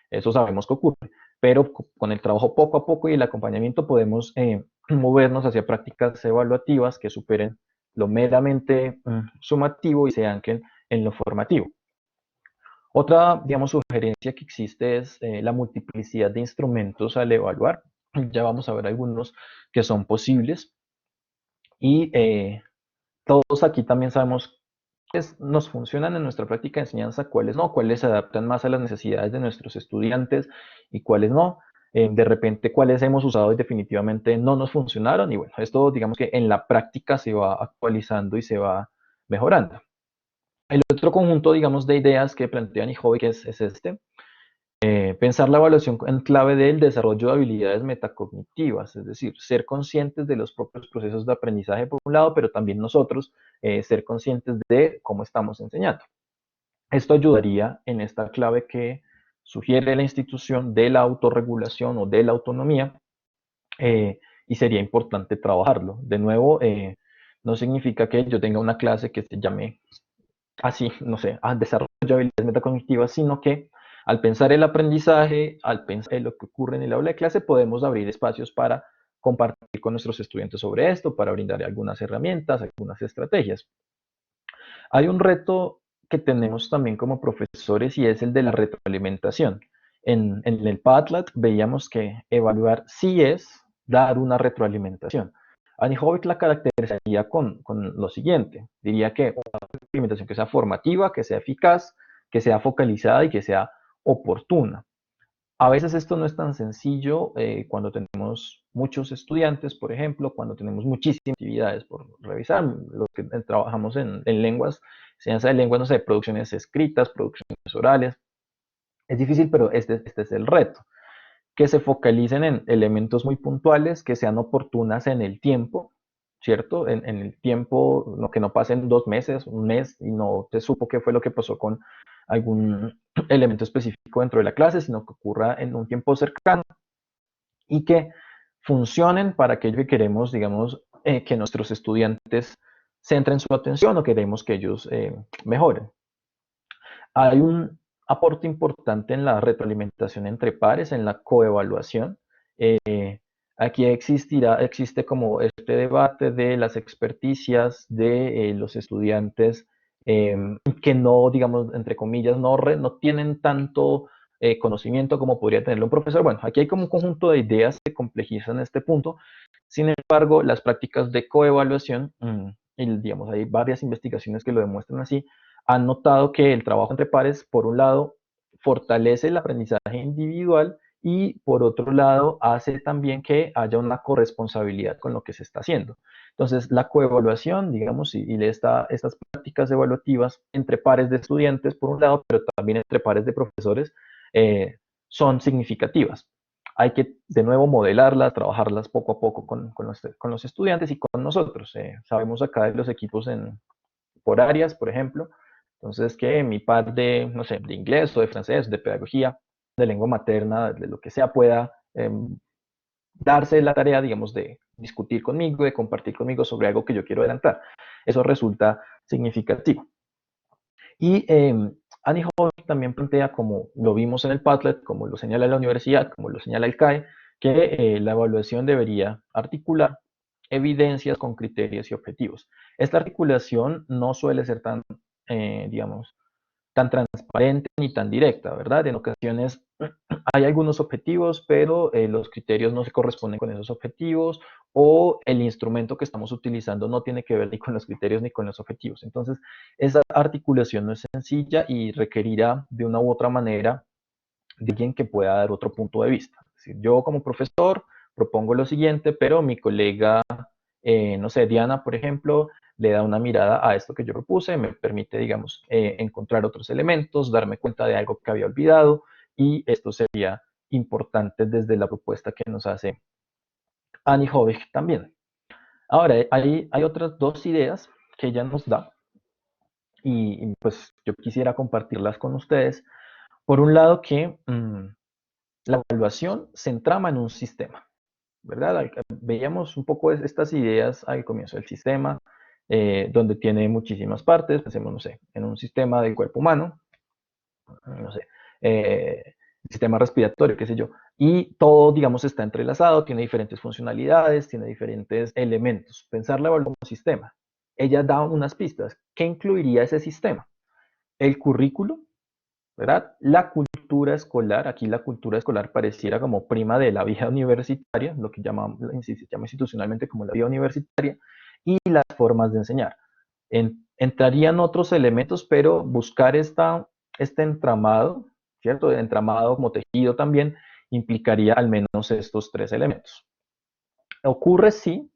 S3: Eso sabemos que ocurre, pero con el trabajo poco a poco y el acompañamiento podemos movernos hacia prácticas evaluativas que superen lo meramente sumativo y se anclen en lo formativo. Otra, digamos, sugerencia que existe es la multiplicidad de instrumentos al evaluar. Ya vamos a ver algunos que son posibles y todos aquí también sabemos cuáles nos funcionan en nuestra práctica de enseñanza, cuáles no, cuáles se adaptan más a las necesidades de nuestros estudiantes y cuáles no. De repente, cuáles hemos usado y definitivamente no nos funcionaron. Y bueno, esto digamos que en la práctica se va actualizando y se va mejorando. El otro conjunto, digamos, de ideas que plantea Anijovic es este. Pensar la evaluación en clave del desarrollo de habilidades metacognitivas, es decir, ser conscientes de los propios procesos de aprendizaje por un lado, pero también nosotros ser conscientes de cómo estamos enseñando. Esto ayudaría en esta clave que sugiere la institución de la autorregulación o de la autonomía y sería importante trabajarlo. De nuevo, no significa que yo tenga una clase que se llame así, no sé, desarrollo de habilidades metacognitivas, sino que al pensar el aprendizaje, al pensar en lo que ocurre en el aula de clase, podemos abrir espacios para compartir con nuestros estudiantes sobre esto, para brindar algunas herramientas, algunas estrategias. Hay un reto que tenemos también como profesores y es el de la retroalimentación. En el Padlet veíamos que evaluar sí es dar una retroalimentación. Anijovic la caracterizaría con lo siguiente. Diría que una retroalimentación que sea formativa, que sea eficaz, que sea focalizada y que sea oportuna. A veces esto no es tan sencillo cuando tenemos muchos estudiantes, por ejemplo, cuando tenemos muchísimas actividades por revisar, los que trabajamos en lenguas, enseñanza de lenguas, no sé, producciones escritas, producciones orales. Es difícil, pero este es el reto. Que se focalicen en elementos muy puntuales, que sean oportunas en el tiempo, ¿cierto? En el tiempo, que no pasen 2 meses, un mes, y no se supo qué fue lo que pasó con algún elemento específico dentro de la clase, sino que ocurra en un tiempo cercano y que funcionen para aquello que queremos, digamos, que nuestros estudiantes centren su atención o queremos que ellos mejoren. Hay un aporte importante en la retroalimentación entre pares, en la coevaluación. Aquí existe como este debate de las experticias de los estudiantes que no, digamos, entre comillas, no tienen tanto conocimiento como podría tenerlo un profesor. Bueno, aquí hay como un conjunto de ideas que complejizan este punto. Sin embargo, las prácticas de coevaluación, y digamos, hay varias investigaciones que lo demuestran así, han notado que el trabajo entre pares, por un lado, fortalece el aprendizaje individual y por otro lado hace también que haya una corresponsabilidad con lo que se está haciendo. Entonces, la coevaluación, digamos, y estas prácticas evaluativas entre pares de estudiantes, por un lado, pero también entre pares de profesores, eh, son significativas. Hay que, de nuevo, modelarlas, trabajarlas poco a poco con los estudiantes y con nosotros. Sabemos acá de los equipos por áreas, por ejemplo. Entonces, que mi par de, no sé, de inglés o de francés, de pedagogía, de lengua materna, de lo que sea, pueda darse la tarea, digamos, de discutir conmigo, de compartir conmigo sobre algo que yo quiero adelantar. Eso resulta significativo. Y Annie Hobbes también plantea, como lo vimos en el Padlet, como lo señala la universidad, como lo señala el CAE, que la evaluación debería articular evidencias con criterios y objetivos. Esta articulación no suele ser tan, digamos, tan transparente ni tan directa, ¿verdad? En ocasiones hay algunos objetivos, pero los criterios no se corresponden con esos objetivos o el instrumento que estamos utilizando no tiene que ver ni con los criterios ni con los objetivos. Entonces, esa articulación no es sencilla y requerirá de una u otra manera de alguien que pueda dar otro punto de vista. Es decir, yo como profesor propongo lo siguiente, pero mi colega, no sé, Diana, por ejemplo, le da una mirada a esto que yo propuse, me permite, digamos, encontrar otros elementos, darme cuenta de algo que había olvidado, y esto sería importante desde la propuesta que nos hace Annie Hovig también. Ahora, hay otras dos ideas que ella nos da, y pues yo quisiera compartirlas con ustedes. Por un lado, que la evaluación se entrama en un sistema, ¿verdad? Veíamos un poco estas ideas al comienzo del sistema, donde tiene muchísimas partes, pensemos, no sé, en un sistema del cuerpo humano, no sé, sistema respiratorio, qué sé yo, y todo, digamos, está entrelazado, tiene diferentes funcionalidades, tiene diferentes elementos. Pensar la evaluación como sistema. Ella da unas pistas. ¿Qué incluiría ese sistema? El currículo, ¿verdad? La cultura escolar, aquí la cultura escolar pareciera como prima de la vida universitaria, lo que se llama institucionalmente como la vida universitaria, y las formas de enseñar. Entrarían otros elementos, pero buscar este entramado, ¿cierto? El entramado como tejido también implicaría al menos estos tres elementos. Ocurre, sí.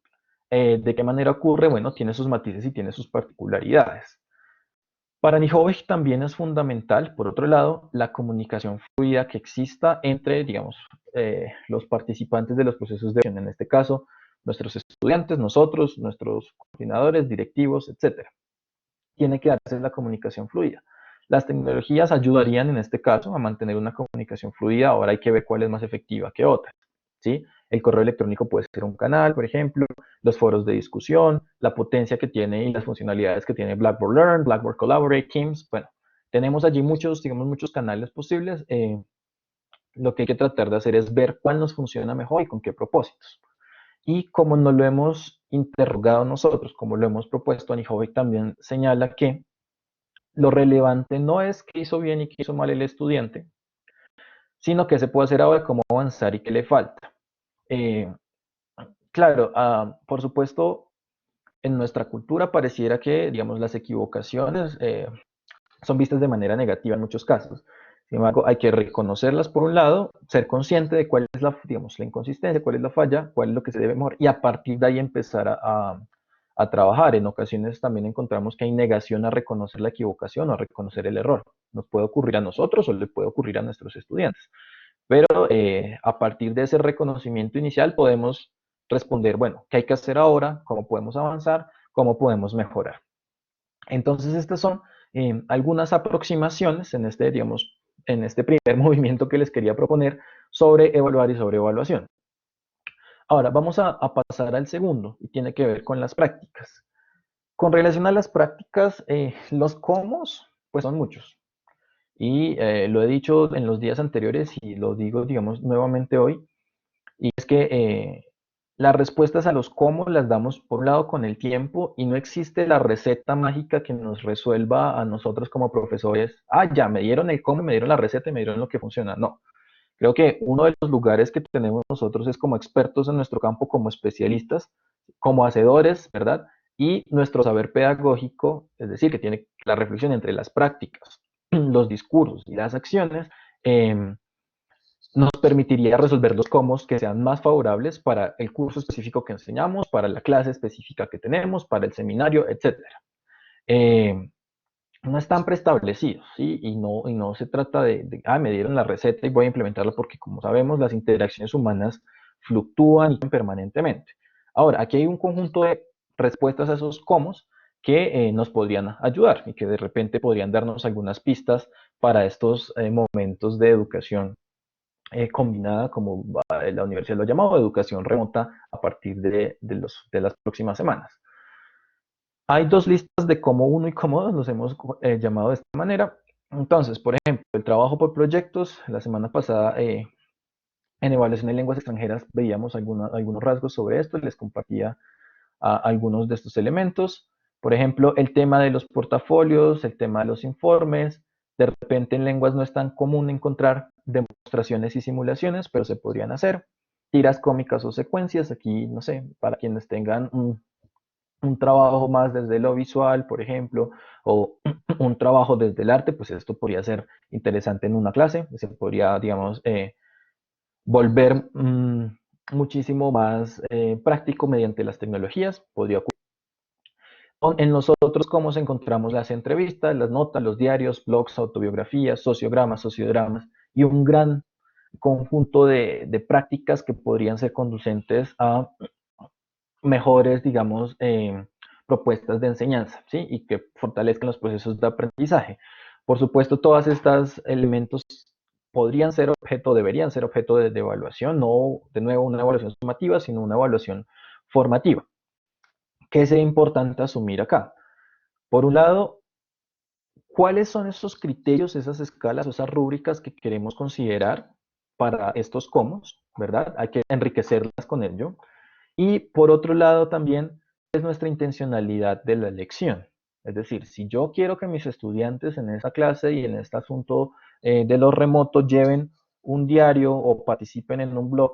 S3: ¿De qué manera ocurre? Bueno, tiene sus matices y tiene sus particularidades. Para Nijovic también es fundamental, por otro lado, la comunicación fluida que exista entre, digamos, los participantes de los procesos de evaluación, en este caso, nuestros estudiantes, nosotros, nuestros coordinadores, directivos, etc. Tiene que darse la comunicación fluida. Las tecnologías ayudarían en este caso a mantener una comunicación fluida, ahora hay que ver cuál es más efectiva que otra, ¿sí? El correo electrónico puede ser un canal, por ejemplo, los foros de discusión, la potencia que tiene y las funcionalidades que tiene Blackboard Learn, Blackboard Collaborate, Teams, bueno, tenemos allí muchos, digamos, muchos canales posibles. Lo que hay que tratar de hacer es ver cuál nos funciona mejor y con qué propósitos. Y como nos lo hemos interrogado nosotros, como lo hemos propuesto, Anijovic también señala que lo relevante no es qué hizo bien y qué hizo mal el estudiante, sino qué se puede hacer ahora, cómo avanzar y qué le falta. Claro, por supuesto, en nuestra cultura pareciera que, digamos, las equivocaciones son vistas de manera negativa en muchos casos. Sin embargo, hay que reconocerlas por un lado, ser consciente de cuál es la, digamos, la inconsistencia, cuál es la falla, cuál es lo que se debe mejorar, y a partir de ahí empezar a trabajar. En ocasiones también encontramos que hay negación a reconocer la equivocación o a reconocer el error. Nos puede ocurrir a nosotros o le puede ocurrir a nuestros estudiantes. Pero a partir de ese reconocimiento inicial podemos responder, bueno, ¿qué hay que hacer ahora? ¿Cómo podemos avanzar? ¿Cómo podemos mejorar? Entonces, estas son algunas aproximaciones en este, digamos, en este primer movimiento que les quería proponer sobre evaluar y sobre evaluación. Ahora, vamos a pasar al segundo, y tiene que ver con las prácticas. Con relación a las prácticas, los cómo, pues son muchos. Y lo he dicho en los días anteriores y lo digo, digamos, nuevamente hoy, y es que las respuestas a los cómo las damos por un lado con el tiempo y no existe la receta mágica que nos resuelva a nosotros como profesores. Ah, ya, me dieron el cómo, me dieron la receta y me dieron lo que funciona. No. Creo que uno de los lugares que tenemos nosotros es como expertos en nuestro campo, como especialistas, como hacedores, ¿verdad? Y nuestro saber pedagógico, es decir, que tiene la reflexión entre las prácticas, los discursos y las acciones, eh, nos permitiría resolver los cómo que sean más favorables para el curso específico que enseñamos, para la clase específica que tenemos, para el seminario, etc. Eh, no están preestablecidos, ¿sí? Y no se trata me dieron la receta y voy a implementarla porque, como sabemos, las interacciones humanas fluctúan permanentemente. Ahora, aquí hay un conjunto de respuestas a esos cómo que nos podrían ayudar y que de repente podrían darnos algunas pistas para estos momentos de educación combinada, como la universidad lo ha llamado, educación remota a partir de las próximas semanas. Hay dos listas de cómo uno y cómo dos, los hemos llamado de esta manera. Entonces, por ejemplo, el trabajo por proyectos, la semana pasada en evaluación de lenguas extranjeras veíamos algunos rasgos sobre esto, les compartía algunos de estos elementos. Por ejemplo, el tema de los portafolios, el tema de los informes. De repente en lenguas no es tan común encontrar demostraciones y simulaciones, pero se podrían hacer. Tiras cómicas o secuencias, aquí, no sé, para quienes tengan un trabajo más desde lo visual, por ejemplo, o un trabajo desde el arte, pues esto podría ser interesante en una clase, se podría, digamos, volver muchísimo más práctico mediante las tecnologías, podría ocurrir. En nosotros, ¿cómo encontramos las entrevistas, las notas, los diarios, blogs, autobiografías, sociogramas, sociodramas y un gran conjunto de prácticas que podrían ser conducentes a mejores, digamos, propuestas de enseñanza, ¿sí? Y que fortalezcan los procesos de aprendizaje. Por supuesto, todos estos elementos podrían ser objeto, deberían ser objeto de evaluación, no de nuevo una evaluación sumativa, sino una evaluación formativa. ¿Qué es importante asumir acá? Por un lado, ¿cuáles son esos criterios, esas escalas o esas rúbricas que queremos considerar para estos cómo, ¿verdad? Hay que enriquecerlas con ello. Y por otro lado también es nuestra intencionalidad de la elección. Es decir, si yo quiero que mis estudiantes en esa clase y en este asunto de los remotos lleven un diario o participen en un blog,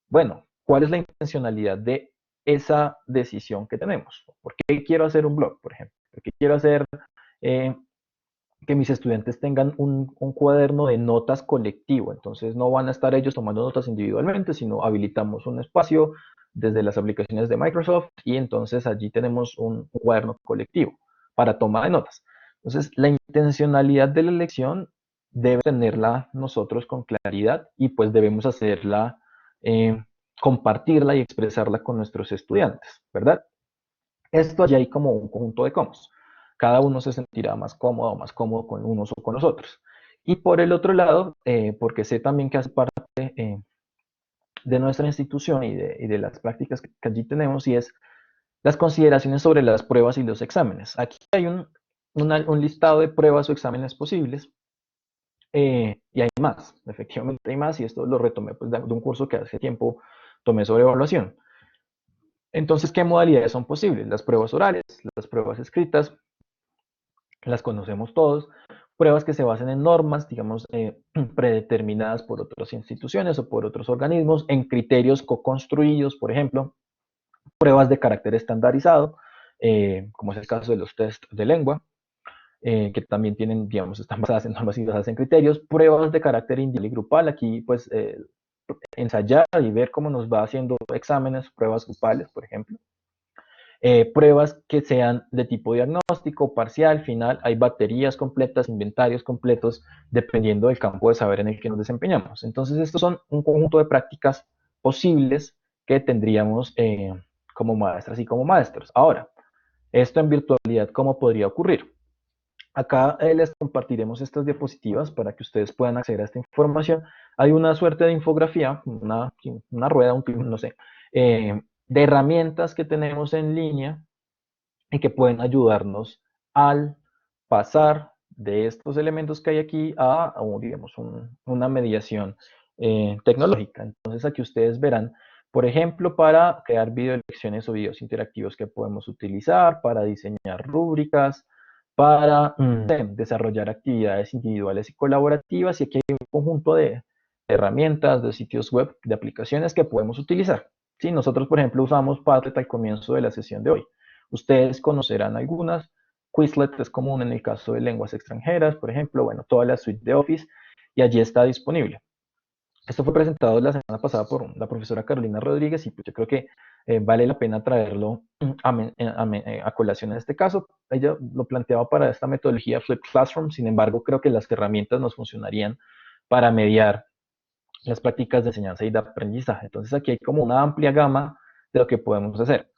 S3: bueno, ¿cuál es la intencionalidad de esa decisión que tenemos? ¿Por qué quiero hacer un blog, por ejemplo? ¿Por qué quiero hacer eh, que mis estudiantes tengan un cuaderno de notas colectivo? Entonces no van a estar ellos tomando notas individualmente, sino habilitamos un espacio desde las aplicaciones de Microsoft y entonces allí tenemos un cuaderno colectivo para toma de notas. Entonces la intencionalidad de la elección debe tenerla nosotros con claridad y pues debemos hacerla, compartirla y expresarla con nuestros estudiantes, ¿verdad? Esto allí hay como un conjunto de cómo. Cada uno se sentirá más cómodo o más cómodo con unos o con los otros. Y por el otro lado, porque sé también que hace parte de nuestra institución y de las prácticas que allí tenemos, y es las consideraciones sobre las pruebas y los exámenes. Aquí hay un listado de pruebas o exámenes posibles, y hay más, efectivamente hay más, y esto lo retomé pues, de un curso que hace tiempo tomé sobre evaluación. Entonces, ¿qué modalidades son posibles? Las pruebas orales, las pruebas escritas, las conocemos todos, pruebas que se basen en normas, digamos, predeterminadas por otras instituciones o por otros organismos, en criterios co-construidos, por ejemplo, pruebas de carácter estandarizado, como es el caso de los test de lengua, que también tienen, digamos, están basadas en normas y basadas en criterios, pruebas de carácter individual y grupal, aquí pues ensayar y ver cómo nos va haciendo exámenes, pruebas grupales, por ejemplo. Pruebas que sean de tipo diagnóstico, parcial, final, hay baterías completas, inventarios completos, dependiendo del campo de saber en el que nos desempeñamos. Entonces, estos son un conjunto de prácticas posibles que tendríamos como maestras y como maestros. Ahora, esto en virtualidad, ¿cómo podría ocurrir? Acá les compartiremos estas diapositivas para que ustedes puedan acceder a esta información. Hay una suerte de infografía, una rueda, un no sé, de herramientas que tenemos en línea y que pueden ayudarnos al pasar de estos elementos que hay aquí digamos, una mediación tecnológica. Entonces aquí ustedes verán Por ejemplo, para crear video lecciones o videos interactivos que podemos utilizar, para diseñar rúbricas, para desarrollar actividades individuales y colaborativas. Y aquí hay un conjunto de herramientas, de sitios web, de aplicaciones que podemos utilizar. ¿Sí? Nosotros, por ejemplo, usamos Padlet al comienzo de la sesión de hoy. Ustedes conocerán algunas. Quizlet es común en el caso de lenguas extranjeras, por ejemplo, bueno, toda la suite de Office, y allí está disponible. Esto fue presentado la semana pasada por la profesora Carolina Rodríguez y pues yo creo que vale la pena traerlo a colación en este caso. Ella lo planteaba para esta metodología Flipped Classroom, sin embargo creo que las herramientas nos funcionarían para mediar las prácticas de enseñanza y de aprendizaje. Entonces aquí hay como una amplia gama de lo que podemos hacer.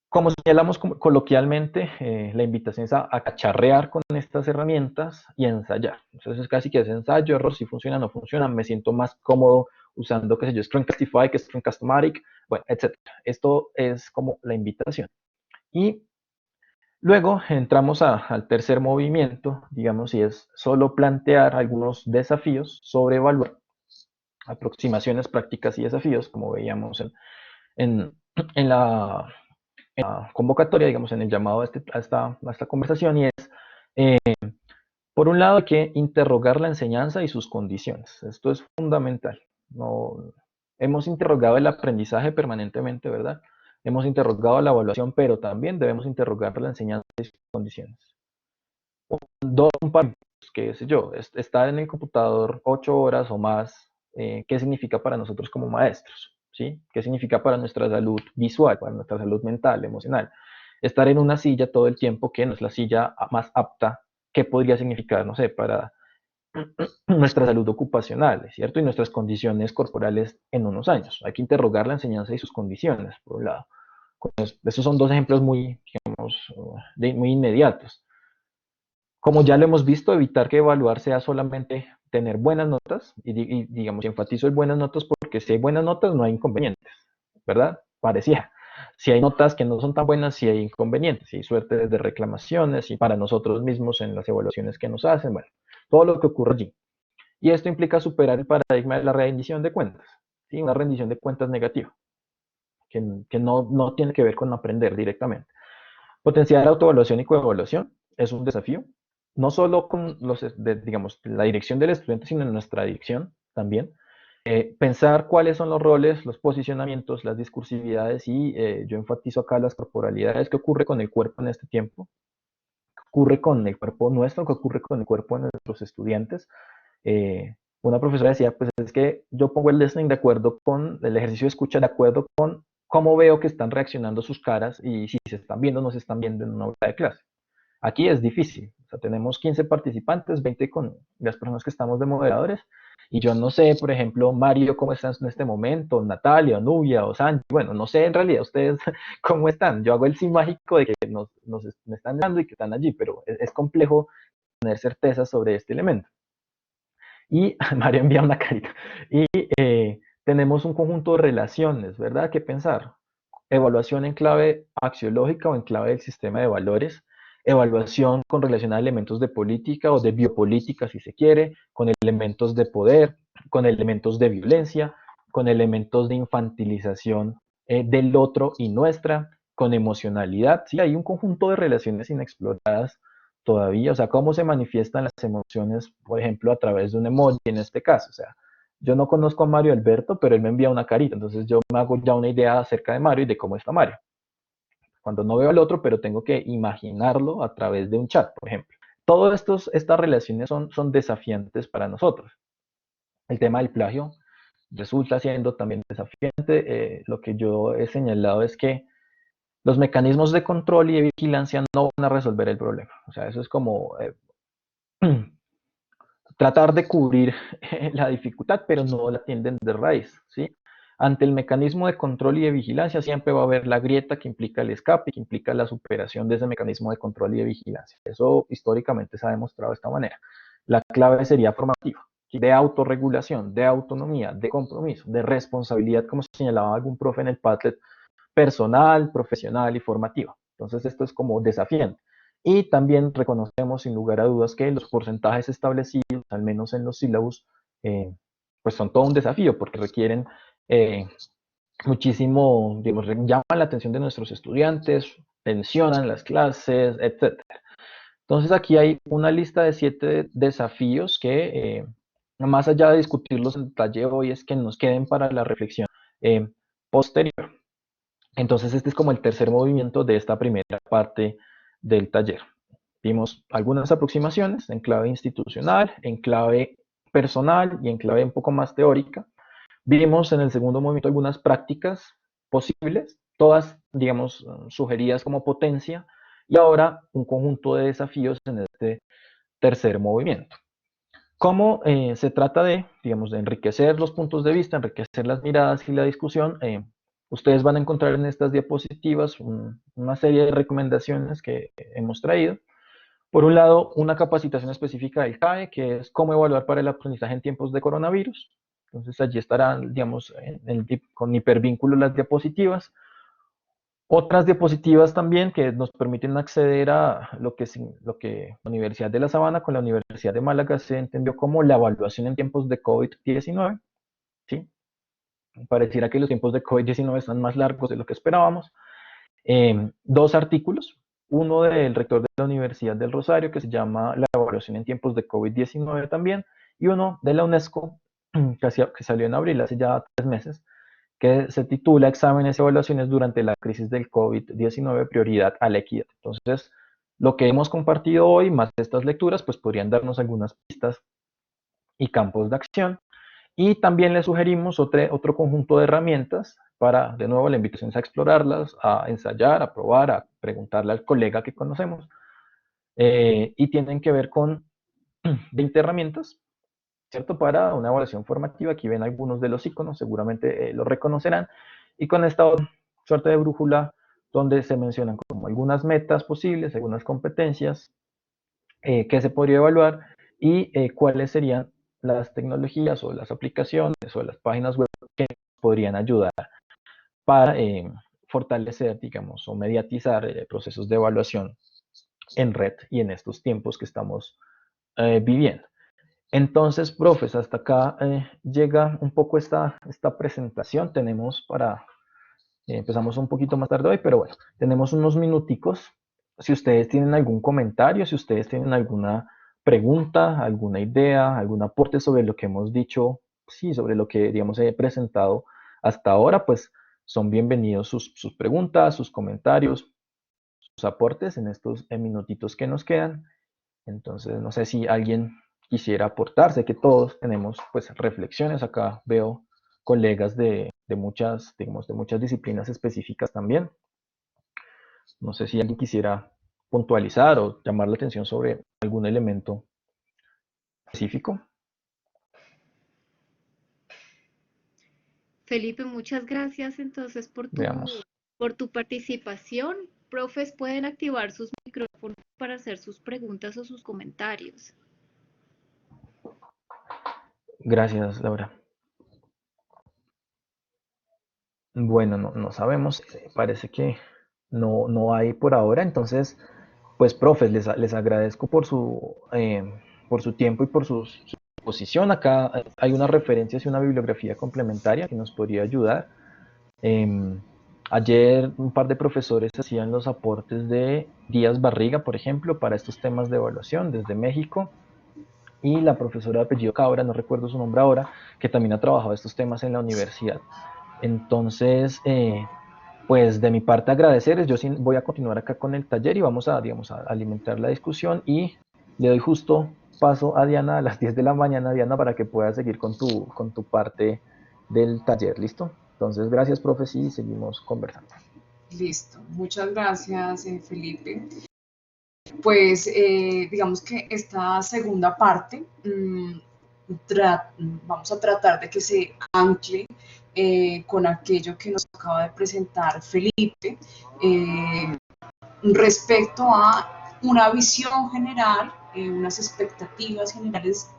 S3: Como señalamos coloquialmente, la invitación es a cacharrear con estas herramientas y a ensayar. Entonces casi que es ensayo, error, si funciona, no funciona, me siento más cómodo usando, qué sé yo, Screencastify que Screencast-O-Matic, bueno, etc. Esto es como la invitación. Y luego entramos al tercer movimiento, digamos, y es solo plantear algunos desafíos sobre evaluar aproximaciones, prácticas y desafíos, como veíamos en la convocatoria, digamos, en el llamado a esta conversación, y es, por un lado, hay que interrogar la enseñanza y sus condiciones. Esto es fundamental. No, hemos interrogado el aprendizaje permanentemente, ¿verdad? Hemos interrogado la evaluación, pero también debemos interrogar la enseñanza y sus condiciones. Un par, qué sé yo, estar en el computador 8 horas o más, ¿qué significa para nosotros como maestros? ¿Sí? ¿Qué significa para nuestra salud visual, para nuestra salud mental, emocional? Estar en una silla todo el tiempo, que no es la silla más apta, ¿qué podría significar, no sé, para nuestra salud ocupacional, ¿cierto? Y nuestras condiciones corporales en unos años. Hay que interrogar la enseñanza y sus condiciones, por un lado. Esos son dos ejemplos muy, digamos, muy inmediatos. Como ya lo hemos visto, evitar que evaluar sea solamente tener buenas notas, y digamos, enfatizo en buenas notas porque si hay buenas notas no hay inconvenientes, ¿verdad? Parecía. Si hay notas que no son tan buenas, sí hay inconvenientes, si hay suerte de reclamaciones y para nosotros mismos en las evaluaciones que nos hacen, bueno, todo lo que ocurre allí. Y esto implica superar el paradigma de la rendición de cuentas, ¿sí? Una rendición de cuentas negativa, que no tiene que ver con aprender directamente. Potenciar autoevaluación y coevaluación es un desafío, no solo con digamos, la dirección del estudiante, sino en nuestra dirección también. Pensar cuáles son los roles, los posicionamientos, las discursividades y yo enfatizo acá las corporalidades, qué ocurre con el cuerpo en este tiempo, qué ocurre con el cuerpo nuestro, qué ocurre con el cuerpo de nuestros estudiantes. Una profesora decía, pues es que yo pongo el listening de acuerdo con el ejercicio de escucha, de acuerdo con cómo veo que están reaccionando sus caras y si se están viendo o no se están viendo en una hora de clase. Aquí es difícil, o sea, tenemos 15 participantes, 20 con las personas que estamos de moderadores, y yo no sé, por ejemplo, Mario, cómo están en este momento, Natalia, o Nubia, o Sandy, bueno, no sé en realidad ustedes cómo están. Yo hago el sí mágico de que me están dando y que están allí, pero es complejo tener certeza sobre este elemento. Y Mario envía una carita. Y tenemos un conjunto de relaciones, ¿verdad? Que pensar. Evaluación en clave axiológica o en clave del sistema de valores. Evaluación con relación a elementos de política o de biopolítica, si se quiere, con elementos de poder, con elementos de violencia, con elementos de infantilización del otro y nuestra, con emocionalidad. Sí, hay un conjunto de relaciones inexploradas todavía, o sea, cómo se manifiestan las emociones, por ejemplo, a través de un emoji en este caso, o sea, yo no conozco a Mario Alberto, pero él me envía una carita, entonces yo me hago ya una idea acerca de Mario y de cómo está Mario. Cuando no veo al otro, pero tengo que imaginarlo a través de un chat, por ejemplo. Todas estas relaciones son desafiantes para nosotros. El tema del plagio resulta siendo también desafiante. Lo que yo he señalado es que los mecanismos de control y de vigilancia no van a resolver el problema. O sea, eso es como tratar de cubrir la dificultad, pero no la atienden de raíz, ¿sí? Ante el mecanismo de control y de vigilancia siempre va a haber la grieta que implica el escape, que implica la superación de ese mecanismo de control y de vigilancia. Eso históricamente se ha demostrado de esta manera. La clave sería formativa, de autorregulación, de autonomía, de compromiso, de responsabilidad, como señalaba algún profe en el Padlet, personal, profesional y formativa. Entonces esto es como desafiante. Y también reconocemos sin lugar a dudas que los porcentajes establecidos, al menos en los sílabos, pues son todo un desafío porque requieren muchísimo, digamos, llaman la atención de nuestros estudiantes, tensionan las clases, etc. Entonces aquí hay una lista de 7 desafíos que, más allá de discutirlos en detalle hoy, es que nos queden para la reflexión eh, posterior. Entonces este es como el tercer movimiento de esta primera parte del taller. Vimos algunas aproximaciones en clave institucional, en clave personal y en clave un poco más teórica. Vimos en el segundo movimiento algunas prácticas posibles, todas, digamos, sugeridas como potencia, y ahora un conjunto de desafíos en este tercer movimiento. ¿Cómo se trata de, digamos, de enriquecer los puntos de vista, enriquecer las miradas y la discusión? Ustedes van a encontrar en estas diapositivas una serie de recomendaciones que hemos traído. Por un lado, una capacitación específica del CAE, que es cómo evaluar para el aprendizaje en tiempos de coronavirus. Entonces allí estarán, digamos, con hipervínculo las diapositivas. Otras diapositivas también que nos permiten acceder a lo que la Universidad de La Sabana con la Universidad de Málaga se entendió como la evaluación en tiempos de COVID-19. ¿Sí? Pareciera que los tiempos de COVID-19 están más largos de lo que esperábamos. 2 artículos, uno del rector de la Universidad del Rosario que se llama La evaluación en tiempos de COVID-19 también, y uno de la UNESCO que salió en abril, hace ya 3 meses, que se titula Exámenes y evaluaciones durante la crisis del COVID-19, prioridad a la equidad. Entonces, lo que hemos compartido hoy, más estas lecturas, pues podrían darnos algunas pistas y campos de acción. Y también les sugerimos otro conjunto de herramientas para, de nuevo, la invitación es a explorarlas, a ensayar, a probar, a preguntarle al colega que conocemos. Y tienen que ver con 20 herramientas, ¿cierto? Para una evaluación formativa. Aquí ven algunos de los iconos, seguramente los reconocerán. Y con esta suerte de brújula, donde se mencionan como algunas metas posibles, algunas competencias que se podría evaluar y cuáles serían las tecnologías o las aplicaciones o las páginas web que podrían ayudar para fortalecer, digamos, o mediatizar procesos de evaluación en red y en estos tiempos que estamos viviendo. Entonces, profes, hasta acá llega un poco esta presentación. Tenemos empezamos un poquito más tarde hoy, pero bueno, tenemos unos minuticos. Si ustedes tienen algún comentario, si ustedes tienen alguna pregunta, alguna idea, algún aporte sobre lo que hemos dicho, sí, sobre lo que, digamos, he presentado hasta ahora, pues son bienvenidos sus preguntas, sus comentarios, sus aportes en estos minutitos que nos quedan. Entonces, no sé si alguien quisiera aportar. Sé que todos tenemos pues reflexiones. Acá veo colegas de muchas, digamos, de muchas disciplinas específicas también. No sé si alguien quisiera puntualizar o llamar la atención sobre algún elemento específico.
S1: Felipe, muchas gracias entonces
S3: Veamos.
S1: por tu participación. Profes pueden activar sus micrófonos para hacer sus preguntas o sus comentarios.
S3: Gracias, Laura. Bueno, no sabemos. Parece que no hay por ahora. Entonces, pues, profes, les agradezco por su tiempo y por su exposición. Acá hay unas referencias y una bibliografía complementaria que nos podría ayudar. Ayer un par de profesores hacían los aportes de Díaz Barriga, por ejemplo, para estos temas de evaluación desde México, y la profesora de apellido Cabra, no recuerdo su nombre ahora, que también ha trabajado estos temas en la universidad. Entonces, pues de mi parte agradecerles. Yo sí voy a continuar acá con el taller y vamos a, digamos, a alimentar la discusión, y le doy justo paso a Diana a las 10 de la mañana, Diana, para que puedas seguir con tu parte del taller. ¿Listo? Entonces, gracias, profe, y seguimos conversando.
S2: Listo, muchas gracias, Felipe. Pues digamos que esta segunda parte vamos a tratar de que se ancle con aquello que nos acaba de presentar Felipe respecto a una visión general, unas expectativas generales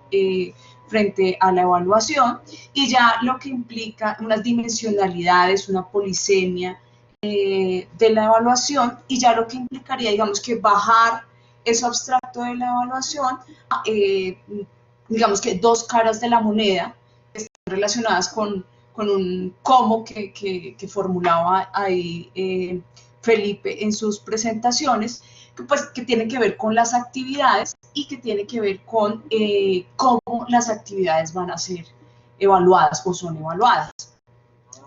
S2: frente a la evaluación, y ya lo que implica unas dimensionalidades, una polisemia de la evaluación, y ya lo que implicaría, digamos, que bajar eso abstracto de la evaluación, digamos que 2 caras de la moneda que están relacionadas con con un cómo que formulaba ahí Felipe en sus presentaciones, que tiene que ver con las actividades y que tiene que ver con cómo las actividades van a ser evaluadas o son evaluadas.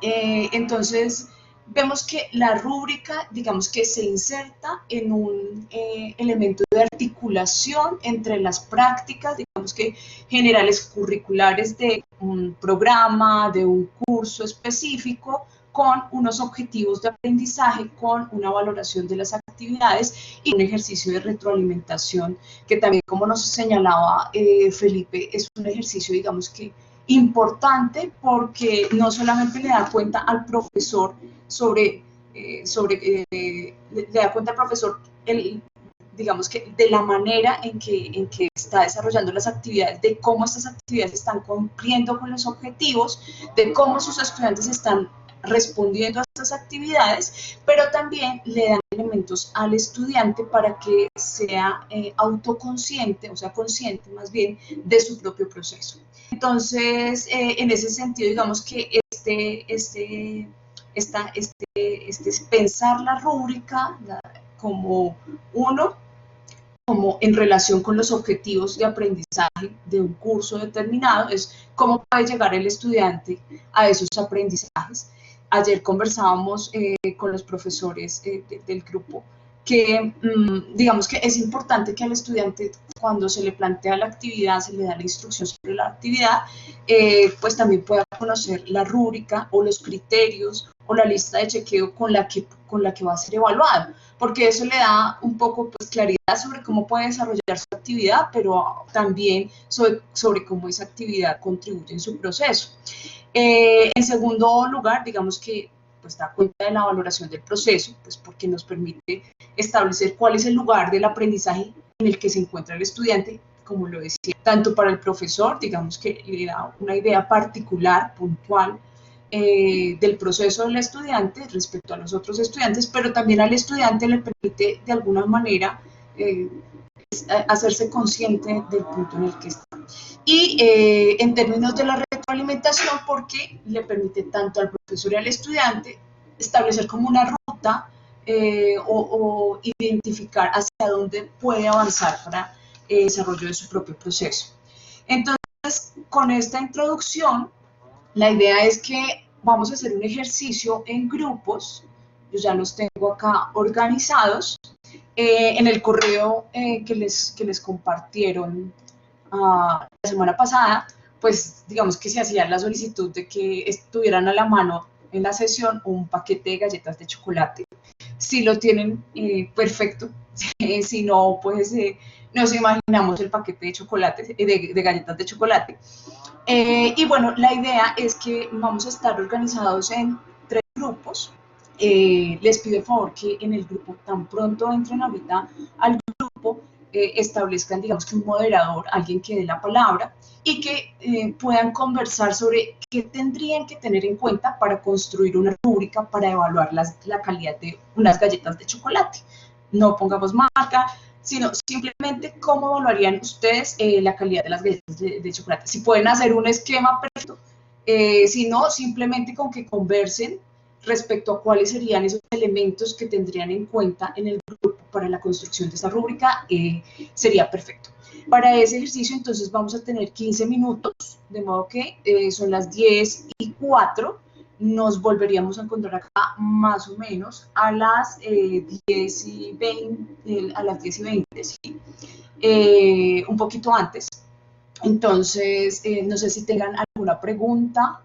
S2: Entonces, vemos que la rúbrica, digamos que se inserta en un elemento de articulación entre las prácticas, digamos que generales curriculares de un programa, de un curso específico, con unos objetivos de aprendizaje, con una valoración de las actividades y un ejercicio de retroalimentación que también, como nos señalaba Felipe, es un ejercicio, digamos que importante, porque no solamente le da cuenta al profesor le da cuenta al profesor digamos que de la manera en que está desarrollando las actividades, de cómo estas actividades están cumpliendo con los objetivos, de cómo sus estudiantes están respondiendo a estas actividades, pero también le dan elementos al estudiante para que sea autoconsciente, o sea, consciente más bien de su propio proceso. Entonces, en ese sentido, digamos que pensar la rúbrica como como en relación con los objetivos de aprendizaje de un curso determinado, es cómo puede llegar el estudiante a esos aprendizajes. Ayer conversábamos con los profesores del grupo que digamos que es importante que al estudiante, cuando se le plantea la actividad, se le da la instrucción sobre la actividad, pues también pueda conocer la rúbrica o los criterios o la lista de chequeo con la que va a ser evaluado, porque eso le da un poco pues, claridad sobre cómo puede desarrollar su actividad, pero también sobre cómo esa actividad contribuye en su proceso. En segundo lugar, digamos que pues, da cuenta de la valoración del proceso, pues porque nos permite establecer cuál es el lugar del aprendizaje en el que se encuentra el estudiante, como lo decía, tanto para el profesor, digamos que le da una idea particular, puntual, del proceso del estudiante respecto a los otros estudiantes, pero también al estudiante le permite de alguna manera hacerse consciente del punto en el que está. Y en términos de la retroalimentación, porque le permite tanto al profesor y al estudiante establecer como una ruta o identificar hacia dónde puede avanzar para el desarrollo de su propio proceso. Entonces, con esta introducción, la idea es que vamos a hacer un ejercicio en grupos. Yo ya los tengo acá organizados. En el correo que les compartieron la semana pasada, pues digamos que se hacía la solicitud de que estuvieran a la mano en la sesión un paquete de galletas de chocolate. Si lo tienen, perfecto. Si no, pues nos imaginamos el paquete de chocolate, de galletas de chocolate. Y bueno, la idea es que vamos a estar organizados en 3 grupos. Les pido el favor que en el grupo, tan pronto entren ahorita al grupo, establezcan, digamos que un moderador, alguien que dé la palabra y que puedan conversar sobre qué tendrían que tener en cuenta para construir una rúbrica para evaluar la calidad de unas galletas de chocolate. No pongamos marca, sino simplemente cómo evaluarían ustedes la calidad de las galletas de chocolate. Si pueden hacer un esquema perfecto, si no, simplemente con que conversen respecto a cuáles serían esos elementos que tendrían en cuenta en el grupo para la construcción de esta rúbrica, sería perfecto. Para ese ejercicio, entonces, vamos a tener 15 minutos, de modo que son las 10:04, nos volveríamos a encontrar acá más o menos a las 10:20, ¿sí? Un poquito antes. Entonces, no sé si tengan alguna pregunta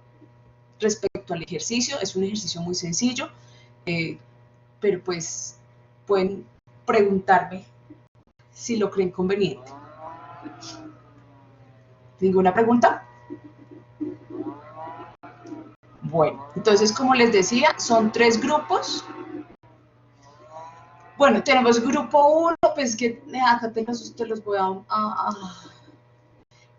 S2: respecto al ejercicio. Es un ejercicio muy sencillo, pero pues pueden preguntarme si lo creen conveniente. ¿Ninguna pregunta? Bueno, entonces, como les decía, son 3 grupos. Bueno, tenemos grupo 1, pues que acá te los voy a...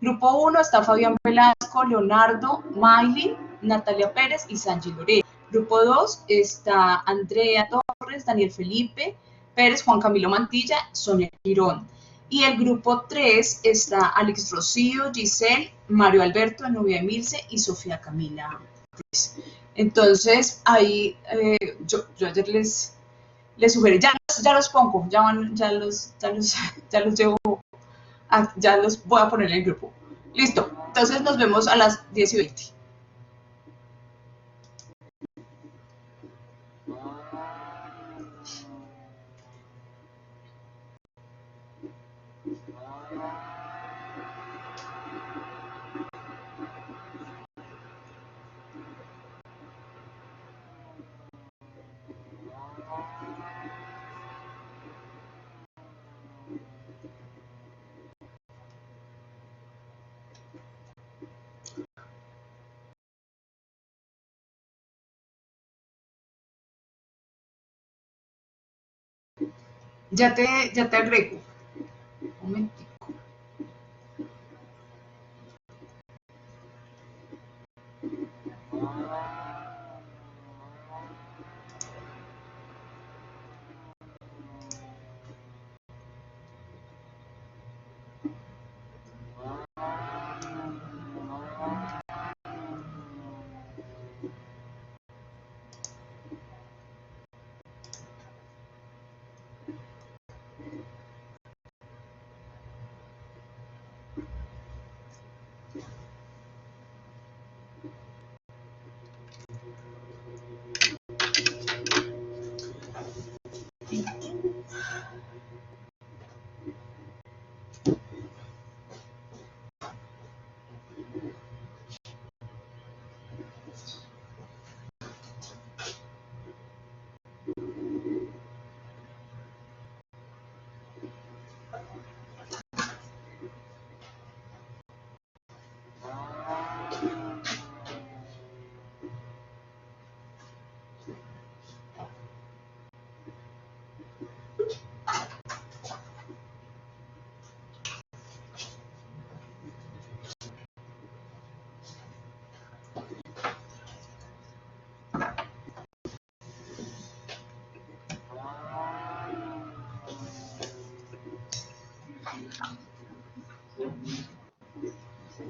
S2: Grupo 1 está Fabián Velasco, Leonardo, Maylin, Natalia Pérez y Sanji Lorena. Grupo 2 está Andrea Torres, Daniel Felipe Pérez, Juan Camilo Mantilla, Sonia Quirón. Y el grupo 3 está Alex Rocío, Giselle, Mario Alberto, Nubia Emilce y Sofía Camila Entonces, ahí yo ayer les sugerí, ya los pongo, ya los llevo, ya los voy a poner en el grupo. Listo, entonces nos vemos a las 10:20. Ya te agrego. Un momentico.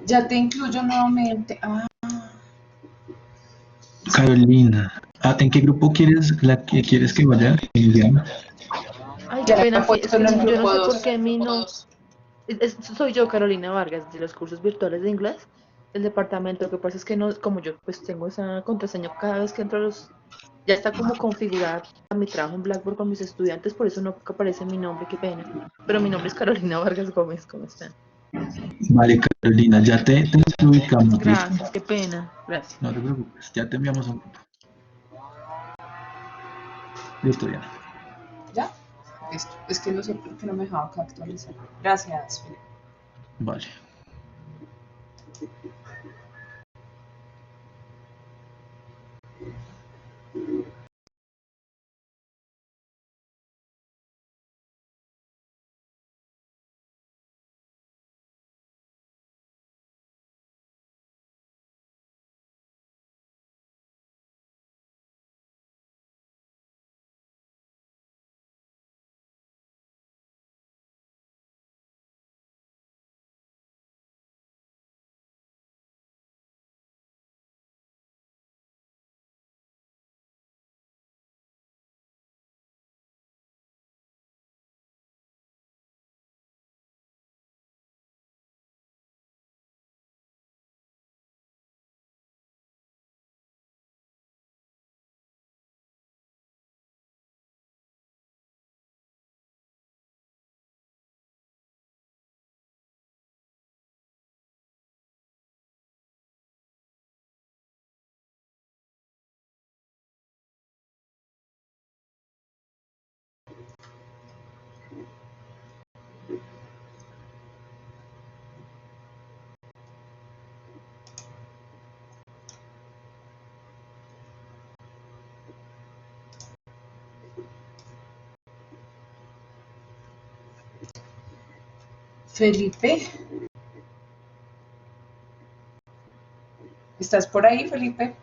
S2: Ya te incluyo nuevamente.
S4: Carolina, ¿en qué grupo quieres que vaya, Liliana?
S5: Ay, qué
S2: Ya la
S5: pena,
S2: he
S5: sí, es
S2: puesto
S5: que
S2: en el
S5: yo no
S2: grupo
S5: sé por
S2: 2.
S5: qué a mí no. Soy yo, Carolina Vargas, de los cursos virtuales de inglés del departamento. Lo que pasa es que no, como yo pues tengo esa contraseña cada vez que entro a los. Ya está como configurada a mi trabajo en Blackboard con mis estudiantes, por eso no aparece mi nombre, qué pena. Pero mi nombre es Carolina Vargas Gómez, ¿cómo están?
S4: Vale, Carolina, ya te ubicamos, ¿listo?
S5: Gracias, qué pena, gracias.
S4: No te preocupes, ya te enviamos un grupo. Listo, Diana.
S2: ¿Ya? Listo. Es que no sé por qué no me dejaba acá actualizar. Gracias, Felipe.
S4: Vale.
S2: Felipe, ¿estás por ahí, Felipe?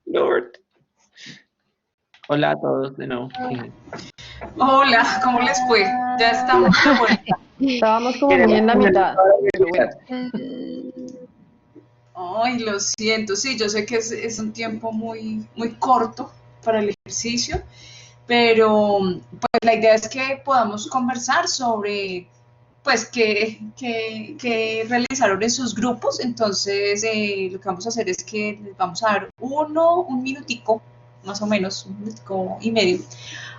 S6: Lord. Hola a todos de nuevo.
S2: Hola, ¿cómo les fue? Ya estamos de vuelta.
S5: Estábamos como muy en la mitad. Pero bueno.
S2: Ay, lo siento, sí, yo sé que es un tiempo muy, muy corto para el ejercicio, pero pues la idea es que podamos conversar sobre pues qué realizaron en sus grupos. Entonces lo que vamos a hacer es que les vamos a dar un minutico, más o menos, un minutico y medio,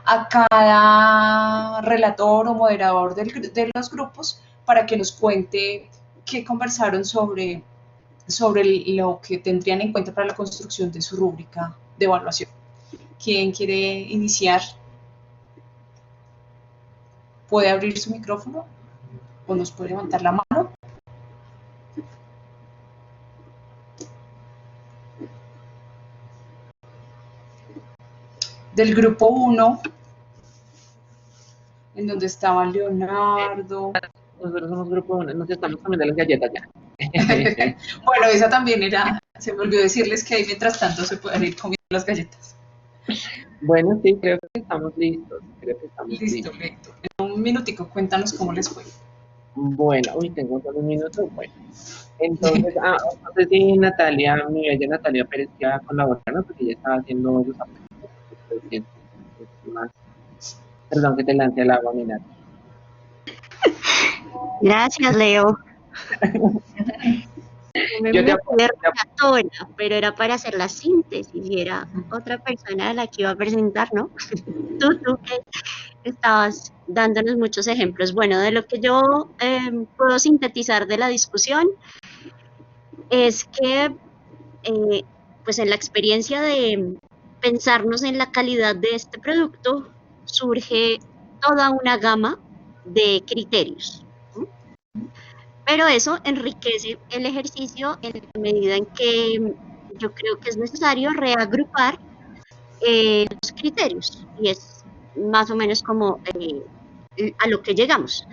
S2: a cada relator o moderador de los grupos para que nos cuente qué conversaron sobre lo que tendrían en cuenta para la construcción de su rúbrica de evaluación. ¿Quién quiere iniciar? ¿Puede abrir su micrófono o nos puede levantar la mano? Del grupo 1, en donde estaba Leonardo.
S6: Nosotros somos grupo 1, nos estamos comiendo las galletas ya.
S2: Bueno, esa también era, se me olvidó decirles que ahí mientras tanto se pueden ir comiendo las galletas.
S6: Bueno, sí, creo que estamos listos.
S2: Listo, listo. En un minutico, cuéntanos cómo les fue.
S6: Bueno, uy, tengo solo un minuto. Bueno, entonces, no sé si Natalia, mi bella Natalia Pérez, que va a colaborar, ¿no? Porque ella estaba haciendo los apuntes. Perdón que te lance al agua, mi Nat.
S7: Gracias, Leo.
S6: Yo te
S7: pude relatora, pero era para hacer la síntesis y era otra persona la que iba a presentar, ¿no? Tú que estabas dándonos muchos ejemplos. Bueno, de lo que yo puedo sintetizar de la discusión es que, pues en la experiencia de pensarnos en la calidad de este producto, surge toda una gama de criterios. Pero eso enriquece el ejercicio en la medida en que yo creo que es necesario reagrupar los criterios, y es más o menos como a lo que llegamos.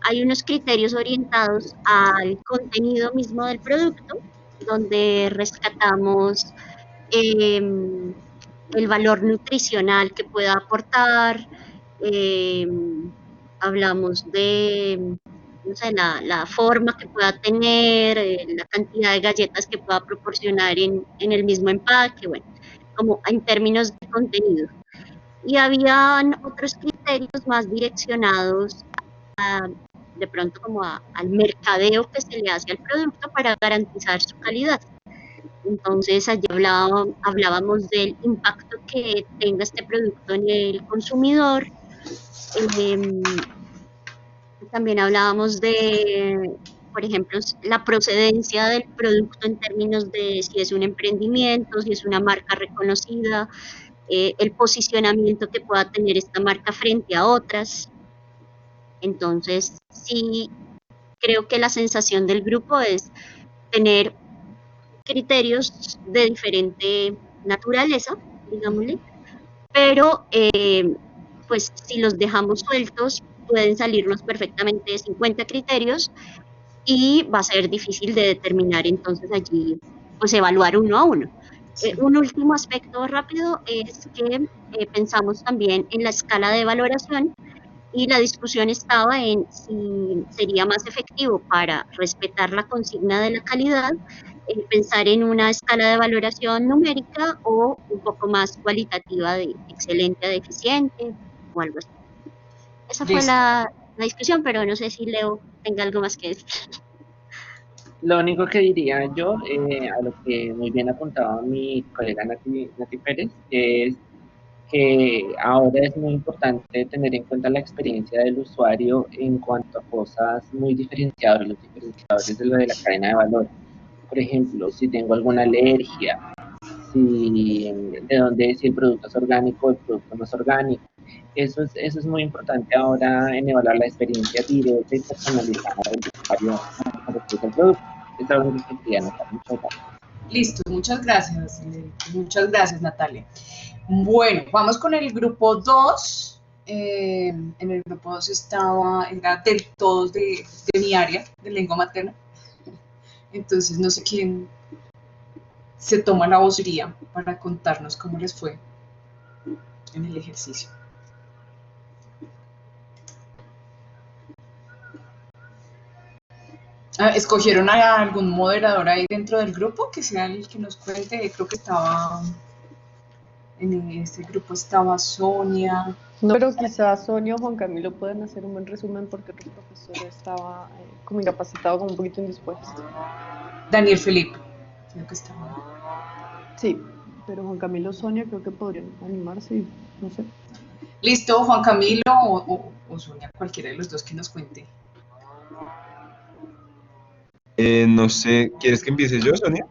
S7: Hay unos criterios orientados al contenido mismo del producto, donde rescatamos el valor nutricional que pueda aportar, hablamos de, no sé, la forma que pueda tener, la cantidad de galletas que pueda proporcionar en el mismo empaque, bueno, como en términos de contenido. Y habían otros criterios más direccionados de pronto como al mercadeo que se le hace al producto para garantizar su calidad. Entonces allí hablábamos del impacto que tenga este producto en el consumidor. También hablábamos de, por ejemplo, la procedencia del producto en términos de si es un emprendimiento, si es una marca reconocida, el posicionamiento que pueda tener esta marca frente a otras. Entonces, sí, creo que la sensación del grupo es tener criterios de diferente naturaleza, digámosle, pero pues si los dejamos sueltos, pueden salirnos perfectamente 50 criterios y va a ser difícil de determinar entonces allí, pues evaluar uno a uno. Un último aspecto rápido es que pensamos también en la escala de valoración y la discusión estaba en si sería más efectivo para respetar la consigna de la calidad, pensar en una escala de valoración numérica o un poco más cualitativa de excelente a deficiente o algo así. Esa fue
S2: Listo.
S7: la discusión, pero no sé si Leo tenga algo más que decir.
S6: Lo único que diría yo, a lo que muy bien apuntaba mi colega Nati Pérez, es que ahora es muy importante tener en cuenta la experiencia del usuario en cuanto a cosas muy diferenciadas, los diferenciadores de lo de la cadena de valor. Por ejemplo, si tengo alguna alergia, si el producto es orgánico o el producto no es orgánico. Eso es muy importante ahora en evaluar la experiencia directa y personalizada del usuario cuando utiliza el producto. Es algo que quería anotar. Muchas gracias.
S2: Listo, muchas gracias Natalia. Bueno, vamos con el grupo 2. En el grupo 2 era todos de mi área, de lengua materna. Entonces, no sé quién se toma la vocería para contarnos cómo les fue en el ejercicio. ¿Escogieron a algún moderador ahí dentro del grupo que sea el que nos cuente? Creo que estaba en este grupo estaba Sonia.
S8: No, pero quizás Sonia o Juan Camilo pueden hacer un buen resumen porque otro profesor estaba como incapacitado, como un poquito indispuesto.
S2: Daniel Felipe, creo que estaba.
S8: Sí, pero Juan Camilo o Sonia creo que podrían animarse y no sé.
S2: Listo, Juan Camilo o Sonia, cualquiera de los dos que nos cuente.
S9: No sé, ¿quieres que empiece yo, Sonia?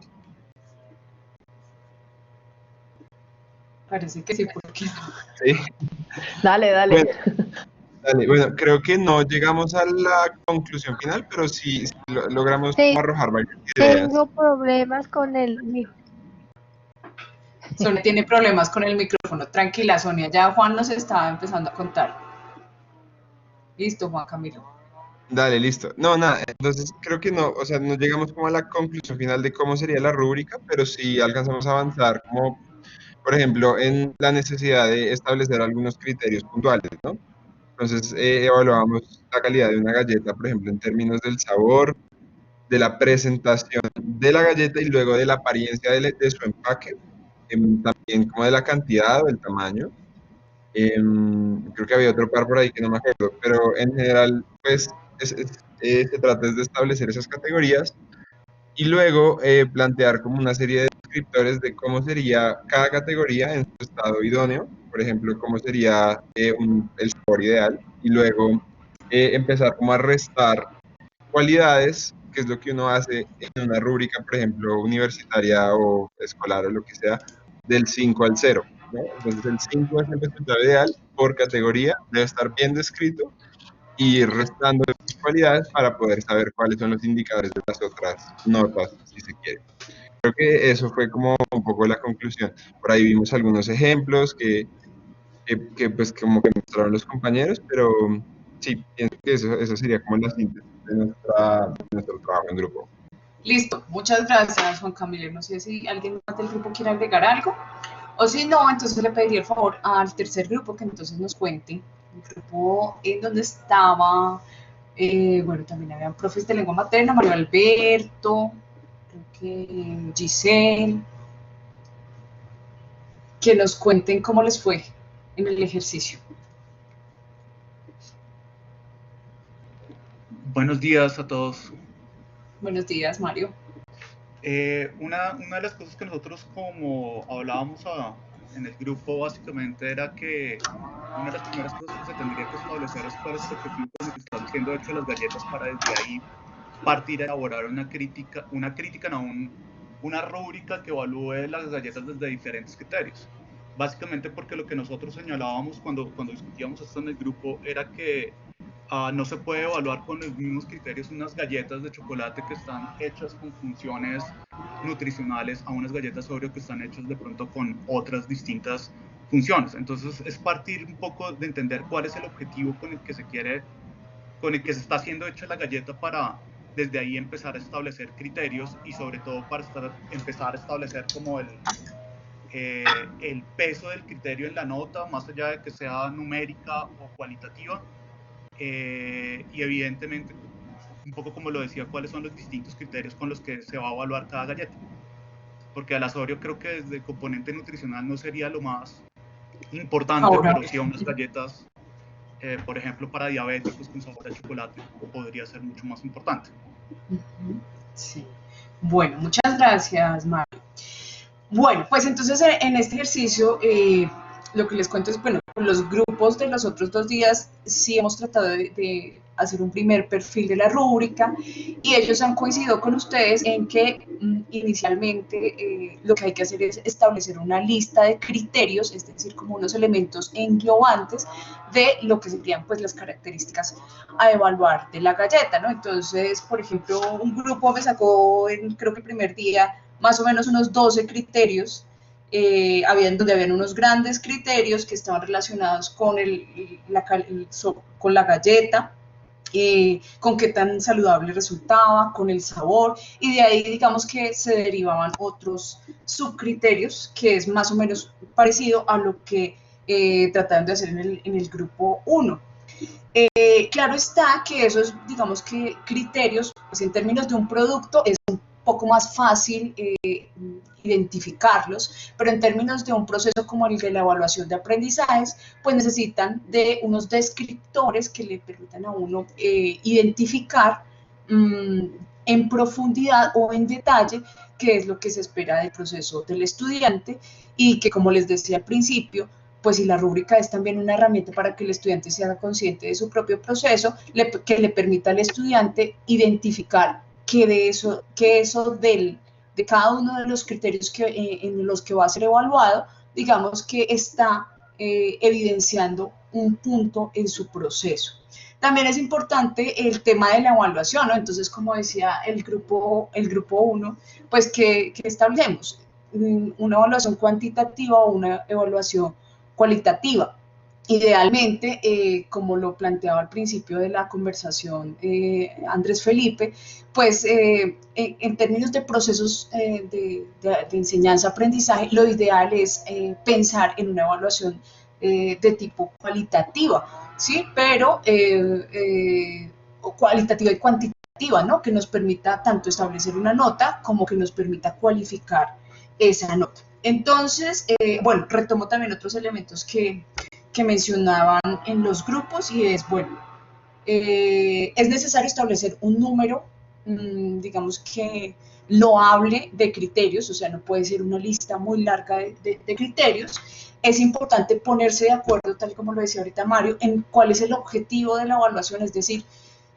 S2: Parece que sí, porque no.
S9: Sí.
S8: Dale.
S9: Bueno, creo que no llegamos a la conclusión final, pero sí logramos
S10: Sí.
S9: como arrojar varias ideas.
S10: Tengo problemas con el micrófono.
S2: Sonia tiene problemas con el micrófono. Tranquila, Sonia, ya Juan nos estaba empezando a contar. Listo, Juan Camilo.
S9: Dale, listo. No, nada, entonces creo que no, o sea, no llegamos como a la conclusión final de cómo sería la rúbrica, pero sí alcanzamos a avanzar como, por ejemplo, en la necesidad de establecer algunos criterios puntuales, ¿no? Entonces evaluábamos la calidad de una galleta, por ejemplo, en términos del sabor, de la presentación de la galleta y luego de la apariencia de su empaque, también como de la cantidad o el tamaño. Creo que había otro par por ahí que no me acuerdo, pero en general, pues, se trata de establecer esas categorías y luego plantear como una serie de descriptores de cómo sería cada categoría en su estado idóneo, por ejemplo, cómo sería el sabor ideal, y luego empezar como a restar cualidades, que es lo que uno hace en una rúbrica, por ejemplo, universitaria o escolar o lo que sea, del 5 al 0, ¿no? Entonces el 5 es el resultado ideal por categoría, debe estar bien descrito y ir restando esas cualidades para poder saber cuáles son los indicadores de las otras notas, si se quiere. Creo que eso fue como un poco la conclusión. Por ahí vimos algunos ejemplos que pues como que mostraron los compañeros, pero sí, pienso que eso sería como la síntesis de nuestro trabajo en grupo.
S2: Listo, muchas gracias, Juan Camilo. No sé si alguien más del grupo quiere agregar algo. O si no, entonces le pediría el favor al tercer grupo que entonces nos cuente. El grupo en donde estaba, bueno, también habían profes de lengua materna, Mario Alberto, creo que Giselle, que nos cuenten cómo les fue en el ejercicio.
S11: Buenos días a todos.
S2: Buenos días, Mario.
S11: Una de las cosas que nosotros como hablábamos en el grupo básicamente era que una de las primeras cosas que se tendría que establecer es cuál es el objetivo con el que están siendo hechas las galletas para desde ahí partir a elaborar una rúbrica que evalúe las galletas desde diferentes criterios. Básicamente porque lo que nosotros señalábamos cuando discutíamos esto en el grupo era que no se puede evaluar con los mismos criterios unas galletas de chocolate que están hechas con funciones nutricionales a unas galletas Oreo que están hechas de pronto con otras distintas funciones. Entonces es partir un poco de entender cuál es el objetivo con el que se está haciendo hecha la galleta para desde ahí empezar a establecer criterios y sobre todo para empezar a establecer como el peso del criterio en la nota, más allá de que sea numérica o cualitativa. Y evidentemente, un poco como lo decía, cuáles son los distintos criterios con los que se va a evaluar cada galleta. Porque a las Oreo creo que desde el componente nutricional no sería lo más importante, pero sí a unas galletas, por ejemplo, para diabéticos con sabor a chocolate, podría ser mucho más importante.
S2: Sí. Bueno, muchas gracias, Mario. Bueno, pues entonces en este ejercicio lo que les cuento es, bueno, con los grupos de los otros 2 días sí hemos tratado de hacer un primer perfil de la rúbrica y ellos han coincidido con ustedes en que inicialmente lo que hay que hacer es establecer una lista de criterios, es decir, como unos elementos englobantes de lo que serían pues las características a evaluar de la galleta, ¿no? Entonces, por ejemplo, un grupo me sacó creo que el primer día más o menos unos 12 criterios, donde habían unos grandes criterios que estaban relacionados con la galleta, con qué tan saludable resultaba, con el sabor, y de ahí digamos que se derivaban otros subcriterios, que es más o menos parecido a lo que trataron de hacer en el grupo 1. Claro está que esos, digamos que criterios, pues en términos de un producto es un poco más fácil identificarlos, pero en términos de un proceso como el de la evaluación de aprendizajes, pues necesitan de unos descriptores que le permitan a uno identificar en profundidad o en detalle qué es lo que se espera del proceso del estudiante y que, como les decía al principio, pues si la rúbrica es también una herramienta para que el estudiante se haga consciente de su propio proceso, que le permita al estudiante identificar que eso de cada uno de los criterios en los que va a ser evaluado, digamos que está evidenciando un punto en su proceso. También es importante el tema de la evaluación, ¿no? Entonces, como decía el grupo 1, pues que establecemos una evaluación cuantitativa o una evaluación cualitativa. Idealmente, como lo planteaba al principio de la conversación Andrés Felipe, pues en términos de procesos de enseñanza-aprendizaje, lo ideal es pensar en una evaluación de tipo cualitativa, ¿sí? Pero cualitativa y cuantitativa, ¿no? Que nos permita tanto establecer una nota como que nos permita cualificar esa nota. Entonces, bueno, retomo también otros elementos que mencionaban en los grupos y es, bueno, es necesario establecer un número, digamos que loable de criterios, o sea, no puede ser una lista muy larga de criterios. Es importante ponerse de acuerdo, tal como lo decía ahorita Mario, en cuál es el objetivo de la evaluación, es decir,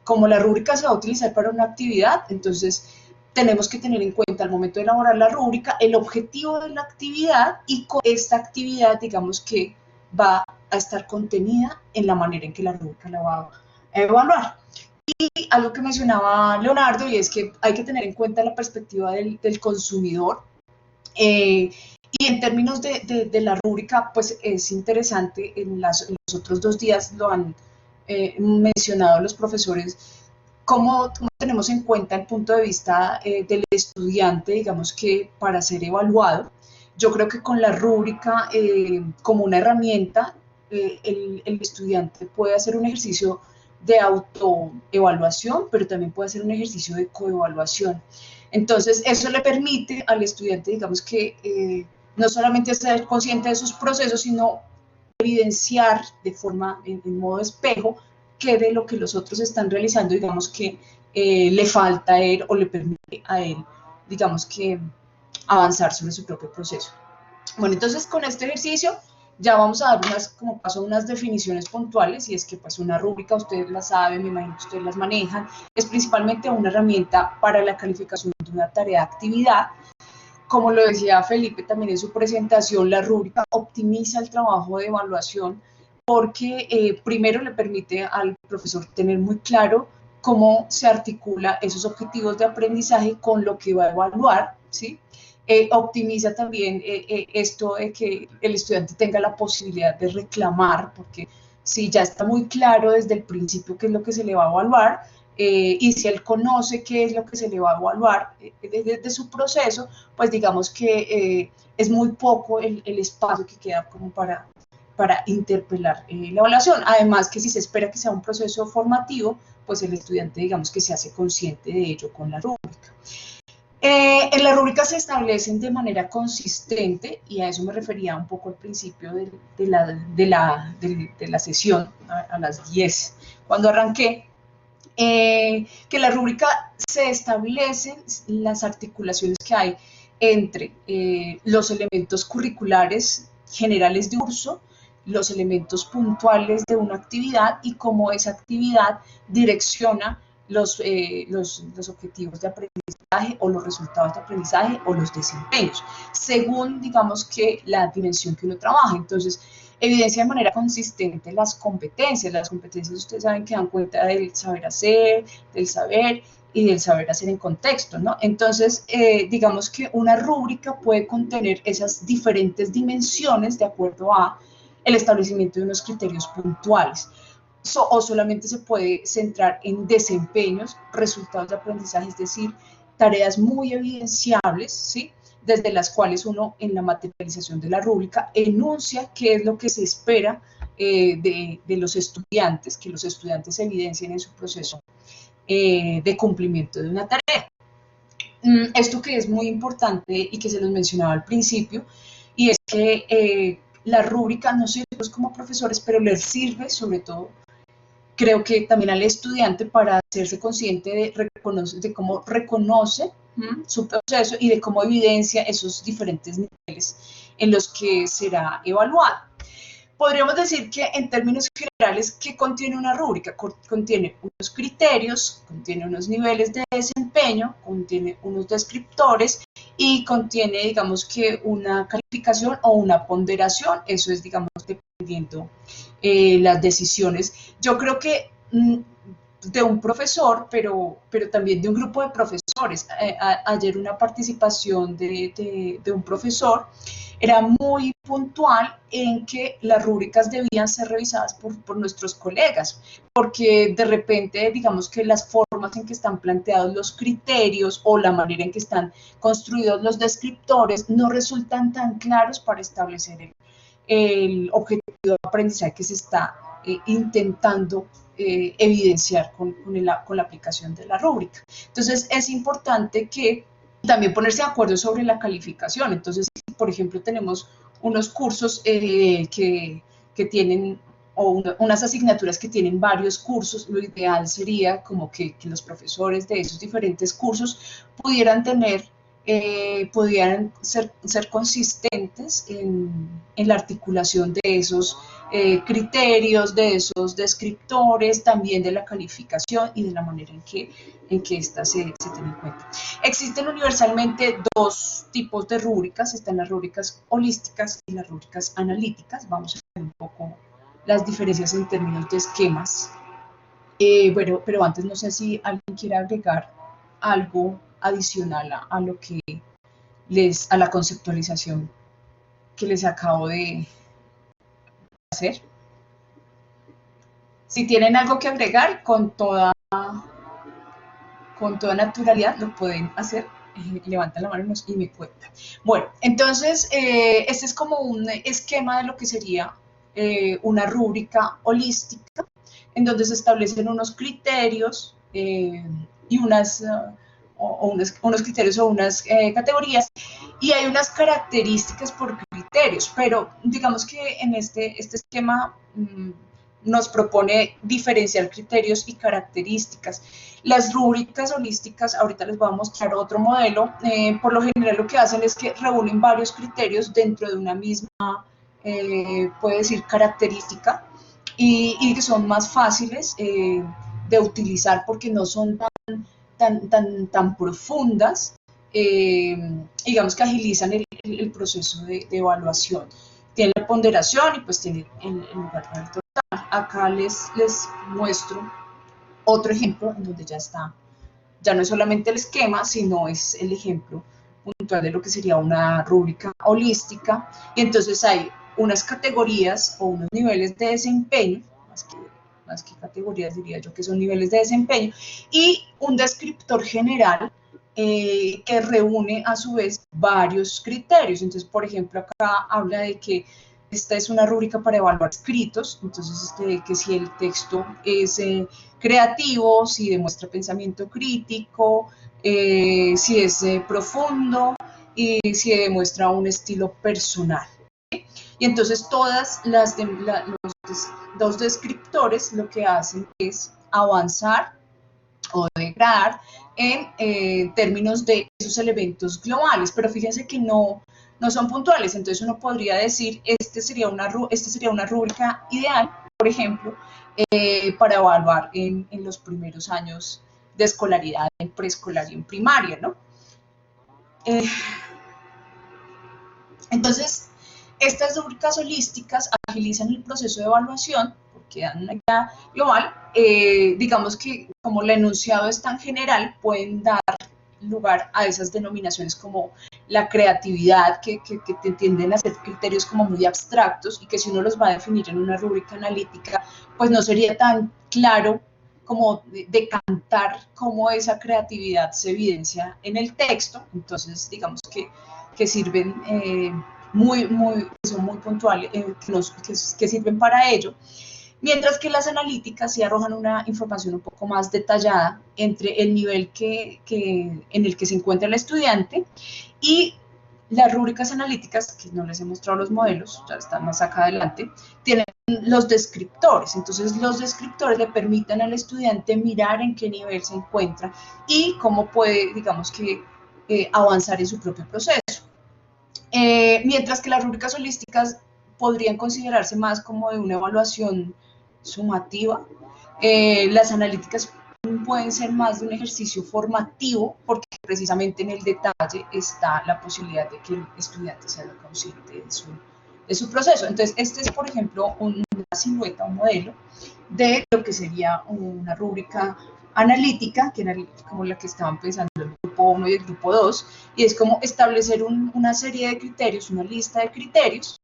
S2: como la rúbrica se va a utilizar para una actividad, entonces tenemos que tener en cuenta al momento de elaborar la rúbrica el objetivo de la actividad y con esta actividad, digamos que va a estar contenida en la manera en que la rúbrica la va a evaluar. Y algo que mencionaba Leonardo, y es que hay que tener en cuenta la perspectiva del consumidor. Y en términos de la rúbrica, pues es interesante, en los otros 2 días lo han mencionado los profesores, cómo tenemos en cuenta el punto de vista del estudiante, digamos que para ser evaluado. Yo creo que con la rúbrica como una herramienta, el estudiante puede hacer un ejercicio de autoevaluación, pero también puede hacer un ejercicio de coevaluación. Entonces, eso le permite al estudiante, digamos que no solamente ser consciente de sus procesos, sino evidenciar de forma, en modo espejo, qué de lo que los otros están realizando, digamos que le falta a él o le permite a él, digamos que avanzar sobre su propio proceso. Bueno, entonces con este ejercicio ya vamos a dar como paso unas definiciones puntuales, y es que pues una rúbrica, ustedes la saben, me imagino que ustedes las manejan, es principalmente una herramienta para la calificación de una tarea de actividad. Como lo decía Felipe también en su presentación, la rúbrica optimiza el trabajo de evaluación porque primero le permite al profesor tener muy claro cómo se articula esos objetivos de aprendizaje con lo que va a evaluar, ¿sí? Optimiza también esto de que el estudiante tenga la posibilidad de reclamar, porque si ya está muy claro desde el principio qué es lo que se le va a evaluar, y si él conoce qué es lo que se le va a evaluar desde su proceso, pues digamos que es muy poco el espacio que queda como para interpelar la evaluación. Además que si se espera que sea un proceso formativo, pues el estudiante digamos que se hace consciente de ello con la rúbrica. En la rúbrica se establecen de manera consistente, y a eso me refería un poco al principio de la sesión, a las 10, cuando arranqué, que la rúbrica se establecen las articulaciones que hay entre los elementos curriculares generales de curso, los elementos puntuales de una actividad y cómo esa actividad direcciona los objetivos de aprendizaje o los resultados de aprendizaje o los desempeños, según digamos que la dimensión que uno trabaja. Entonces, evidencia de manera consistente las competencias. Las competencias ustedes saben que dan cuenta del saber hacer, del saber y del saber hacer en contexto, ¿no? Entonces, digamos que una rúbrica puede contener esas diferentes dimensiones de acuerdo a el establecimiento de unos criterios puntuales. o solamente se puede centrar en desempeños, resultados de aprendizaje, es decir, tareas muy evidenciables, ¿sí? Desde las cuales uno en la materialización de la rúbrica enuncia qué es lo que se espera de los estudiantes, que los estudiantes evidencien en su proceso de cumplimiento de una tarea. Esto que es muy importante y que se los mencionaba al principio, y es que la rúbrica, no sé nosotros como profesores, pero les sirve sobre todo, creo que también al estudiante para hacerse consciente de cómo reconoce su proceso y de cómo evidencia esos diferentes niveles en los que será evaluado. Podríamos decir que en términos generales, ¿qué contiene una rúbrica? Contiene unos criterios, contiene unos niveles de desempeño, contiene unos descriptores y contiene, digamos que una calificación o una ponderación, eso es, digamos, dependiendo las decisiones. Yo creo que de un profesor, pero también de un grupo de profesores. Ayer una participación de un profesor era muy puntual en que las rúbricas debían ser revisadas por nuestros colegas, porque de repente, digamos que las formas en que están planteados los criterios o la manera en que están construidos los descriptores no resultan tan claros para establecer el objetivo de aprendizaje que se está intentando evidenciar con la aplicación de la rúbrica. Entonces es importante que también ponerse de acuerdo sobre la calificación. Entonces, si por ejemplo tenemos unos cursos que tienen o unas asignaturas que tienen varios cursos, lo ideal sería como que los profesores de esos diferentes cursos pudieran tener pudieran ser consistentes en la articulación de esos criterios, de esos descriptores, también de la calificación y de la manera en que ésta se tiene en cuenta. Existen universalmente dos tipos de rúbricas, están las rúbricas holísticas y las rúbricas analíticas. Vamos a ver un poco las diferencias en términos de esquemas. Bueno, pero antes no sé si alguien quiere agregar algo adicional a lo que a la conceptualización que les acabo de hacer. Si tienen algo que agregar, con toda naturalidad lo pueden hacer. Levantan la mano y me cuentan. Bueno, entonces este es como un esquema de lo que sería una rúbrica holística, en donde se establecen unos criterios y unos criterios o unas categorías, y hay unas características por criterios, pero digamos que en este esquema nos propone diferenciar criterios y características. Las rúbricas holísticas, ahorita les voy a mostrar otro modelo, por lo general lo que hacen es que reúnen varios criterios dentro de una misma, puede decir, característica, y que son más fáciles de utilizar porque no son tan profundas, digamos que agilizan el proceso de evaluación. Tiene la ponderación y pues tiene el lugar del total. Acá les muestro otro ejemplo en donde ya no es solamente el esquema, sino es el ejemplo puntual de lo que sería una rúbrica holística. Y entonces hay unas categorías o unos niveles de desempeño, más que categorías diría yo que son niveles de desempeño, y un descriptor general que reúne a su vez varios criterios. Entonces, por ejemplo, acá habla de que esta es una rúbrica para evaluar escritos, entonces que si el texto es creativo, si demuestra pensamiento crítico, si es profundo y si demuestra un estilo personal. Y entonces todas los dos descriptores lo que hacen es avanzar o degradar en términos de esos elementos globales, pero fíjense que no son puntuales. Entonces uno podría decir, este sería una rúbrica ideal, por ejemplo, para evaluar en los primeros años de escolaridad, en preescolar y en primaria, ¿no? Entonces, estas rúbricas holísticas agilizan el proceso de evaluación porque dan una idea global. Digamos que como el enunciado es tan general, pueden dar lugar a esas denominaciones como la creatividad, que tienden a ser criterios como muy abstractos y que si uno los va a definir en una rúbrica analítica, pues no sería tan claro como decantar cómo esa creatividad se evidencia en el texto. Entonces, digamos que sirven son muy puntuales, que sirven para ello. Mientras que las analíticas sí arrojan una información un poco más detallada entre el nivel en el que se encuentra el estudiante y las rúbricas analíticas, que no les he mostrado los modelos, ya están más acá adelante, tienen los descriptores. Entonces los descriptores le permiten al estudiante mirar en qué nivel se encuentra y cómo puede, digamos que, avanzar en su propio proceso. Mientras que las rúbricas holísticas podrían considerarse más como de una evaluación sumativa, las analíticas pueden ser más de un ejercicio formativo, porque precisamente en el detalle está la posibilidad de que el estudiante sea consciente de su proceso. Entonces, este es, por ejemplo, una silueta, un modelo de lo que sería una rúbrica analítica, que era como la que estaban pensando el grupo 1 y el grupo 2, y es como establecer una serie de criterios, una lista de criterios,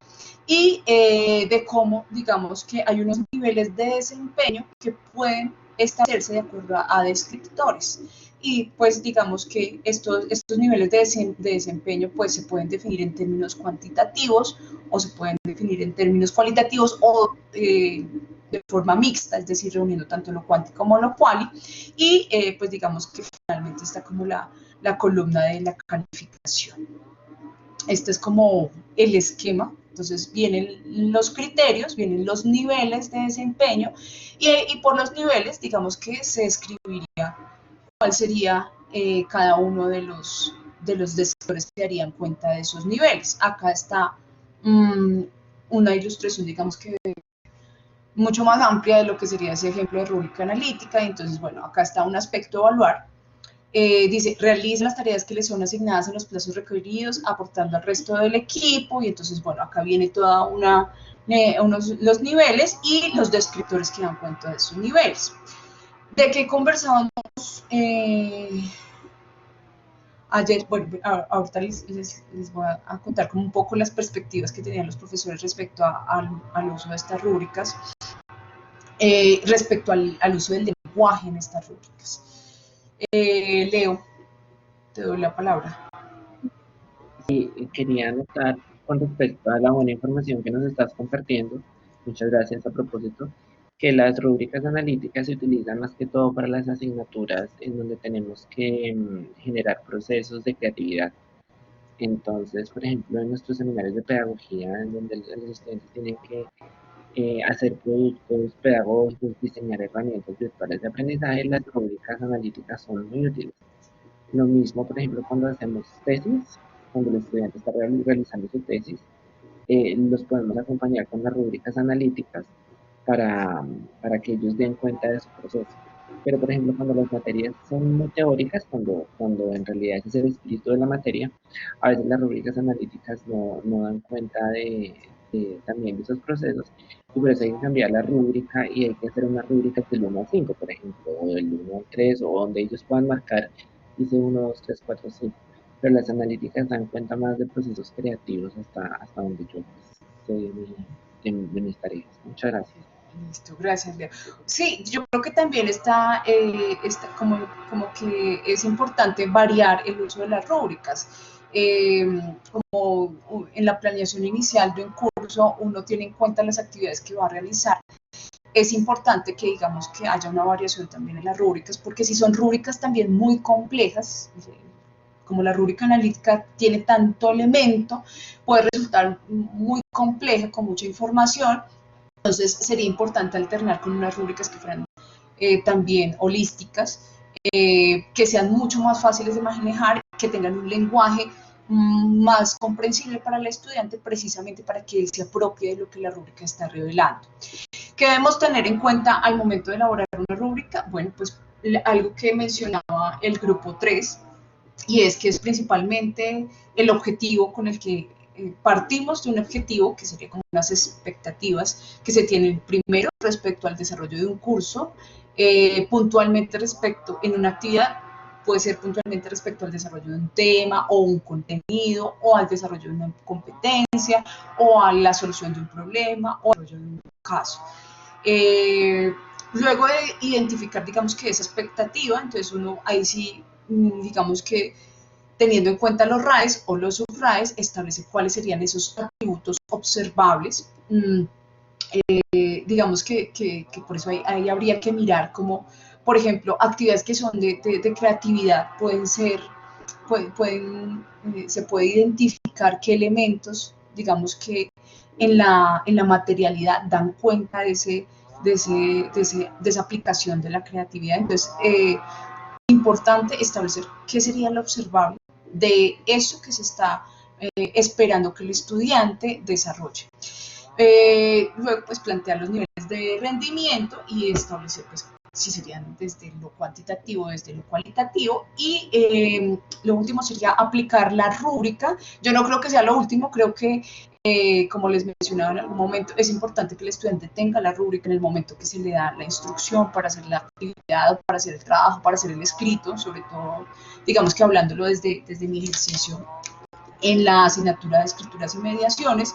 S2: y de cómo, digamos, que hay unos niveles de desempeño que pueden establecerse de acuerdo a descriptores. Y pues digamos que estos niveles de desempeño pues se pueden definir en términos cuantitativos o se pueden definir en términos cualitativos o de forma mixta, es decir, reuniendo tanto lo cuanti como lo quali, y pues digamos que finalmente está como la columna de la calificación. Este es como el esquema. Entonces vienen los criterios, vienen los niveles de desempeño y por los niveles, digamos que se describiría cuál sería cada uno de los descriptores que darían cuenta de esos niveles. Acá está una ilustración, digamos que mucho más amplia de lo que sería ese ejemplo de rúbrica analítica. Entonces, bueno, acá está un aspecto a evaluar. Dice, realiza las tareas que le son asignadas en los plazos requeridos, aportando al resto del equipo, y entonces, bueno, acá viene toda los niveles y los descriptores que dan cuenta de esos niveles. ¿De qué conversábamos ayer? Bueno, ahorita les voy a contar como un poco las perspectivas que tenían los profesores respecto al uso de estas rúbricas, respecto al uso del lenguaje en estas rúbricas. Leo, te doy la palabra.
S6: Sí, quería anotar con respecto a la buena información que nos estás compartiendo, muchas gracias a propósito, que las rúbricas analíticas se utilizan más que todo para las asignaturas en donde tenemos que generar procesos de creatividad. Entonces, por ejemplo, en nuestros seminarios de pedagogía, en donde los estudiantes tienen que hacer productos pedagógicos, diseñar herramientas virtuales de aprendizaje, las rúbricas analíticas son muy útiles. Lo mismo, por ejemplo, cuando hacemos tesis, cuando el estudiante está realizando su tesis, los podemos acompañar con las rúbricas analíticas para que ellos den cuenta de su proceso. Pero, por ejemplo, cuando las materias son muy teóricas, cuando en realidad ese es el espíritu de la materia, a veces las rúbricas analíticas no dan cuenta también de esos procesos, y por eso hay que cambiar la rúbrica y hay que hacer una rúbrica del 1 al 5, por ejemplo, o del 1 al 3, o donde ellos puedan marcar, dice 1, 2, 3, 4, 5. Pero las analíticas dan cuenta más de procesos creativos hasta donde yo sé de mis tareas. Muchas gracias.
S2: Listo, gracias, Leo. Sí, yo creo que también está como que es importante variar el uso de las rúbricas. Como en la planeación inicial de un curso, uno tiene en cuenta las actividades que va a realizar. Es importante que digamos que haya una variación también en las rúbricas, porque si son rúbricas también muy complejas, como la rúbrica analítica tiene tanto elemento, puede resultar muy compleja, con mucha información. Entonces sería importante alternar con unas rúbricas que fueran también holísticas, que sean mucho más fáciles de manejar, que tengan un lenguaje más comprensible para el estudiante, precisamente para que él se apropie de lo que la rúbrica está revelando. ¿Qué debemos tener en cuenta al momento de elaborar una rúbrica? Bueno, pues algo que mencionaba el grupo 3, y es que es principalmente el objetivo con el que partimos de un objetivo que sería como unas expectativas que se tienen primero respecto al desarrollo de un curso, puntualmente respecto en una actividad puede ser puntualmente respecto al desarrollo de un tema o un contenido, o al desarrollo de una competencia, o a la solución de un problema, o al desarrollo de un caso. Luego de identificar, digamos que esa expectativa, entonces uno ahí sí, digamos que teniendo en cuenta los RAEs o los sub-RAEs, establece cuáles serían esos atributos observables. Digamos que por eso ahí habría que mirar como, por ejemplo, actividades que son de creatividad pueden ser, se puede identificar qué elementos, digamos que en la materialidad dan cuenta de esa aplicación de la creatividad. Entonces, importante establecer qué sería lo observable de eso que se está esperando que el estudiante desarrolle. Luego, pues, plantear los niveles de rendimiento y establecer, pues, si serían desde lo cuantitativo, desde lo cualitativo. Y lo último sería aplicar la rúbrica. Yo no creo que sea lo último, creo que, como les mencionaba en algún momento, es importante que el estudiante tenga la rúbrica en el momento que se le da la instrucción para hacer la actividad, para hacer el trabajo, para hacer el escrito, sobre todo, digamos que hablándolo desde mi ejercicio en la asignatura de escrituras y mediaciones.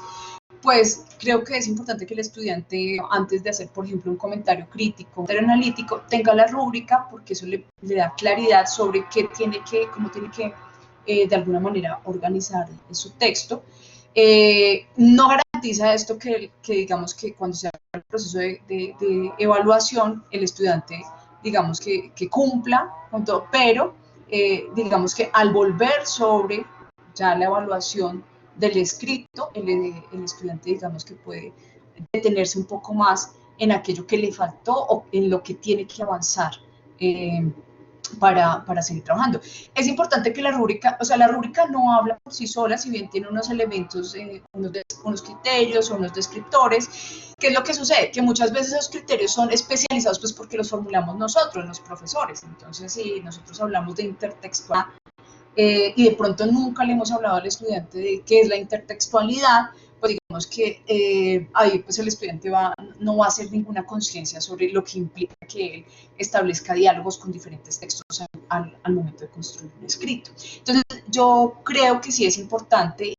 S2: Pues creo que es importante que el estudiante, antes de hacer, por ejemplo, un comentario crítico, un comentario analítico, tenga la rúbrica, porque eso le da claridad sobre cómo tiene que, de alguna manera, organizar su texto. No garantiza esto que digamos que cuando se haga el proceso de evaluación, el estudiante, digamos que cumpla con todo, pero digamos que al volver sobre ya la evaluación del escrito, el estudiante, digamos que puede detenerse un poco más en aquello que le faltó o en lo que tiene que avanzar para seguir trabajando. Es importante que la rúbrica no habla por sí sola, si bien tiene unos elementos, unos criterios o unos descriptores. ¿Qué es lo que sucede? Que muchas veces esos criterios son especializados, pues, porque los formulamos nosotros, los profesores. Entonces, si nosotros hablamos de intertextual, y de pronto nunca le hemos hablado al estudiante de qué es la intertextualidad, pues digamos que ahí pues el estudiante no va a hacer ninguna conciencia sobre lo que implica que él establezca diálogos con diferentes textos al momento de construir un escrito. Entonces, yo creo que sí es importante,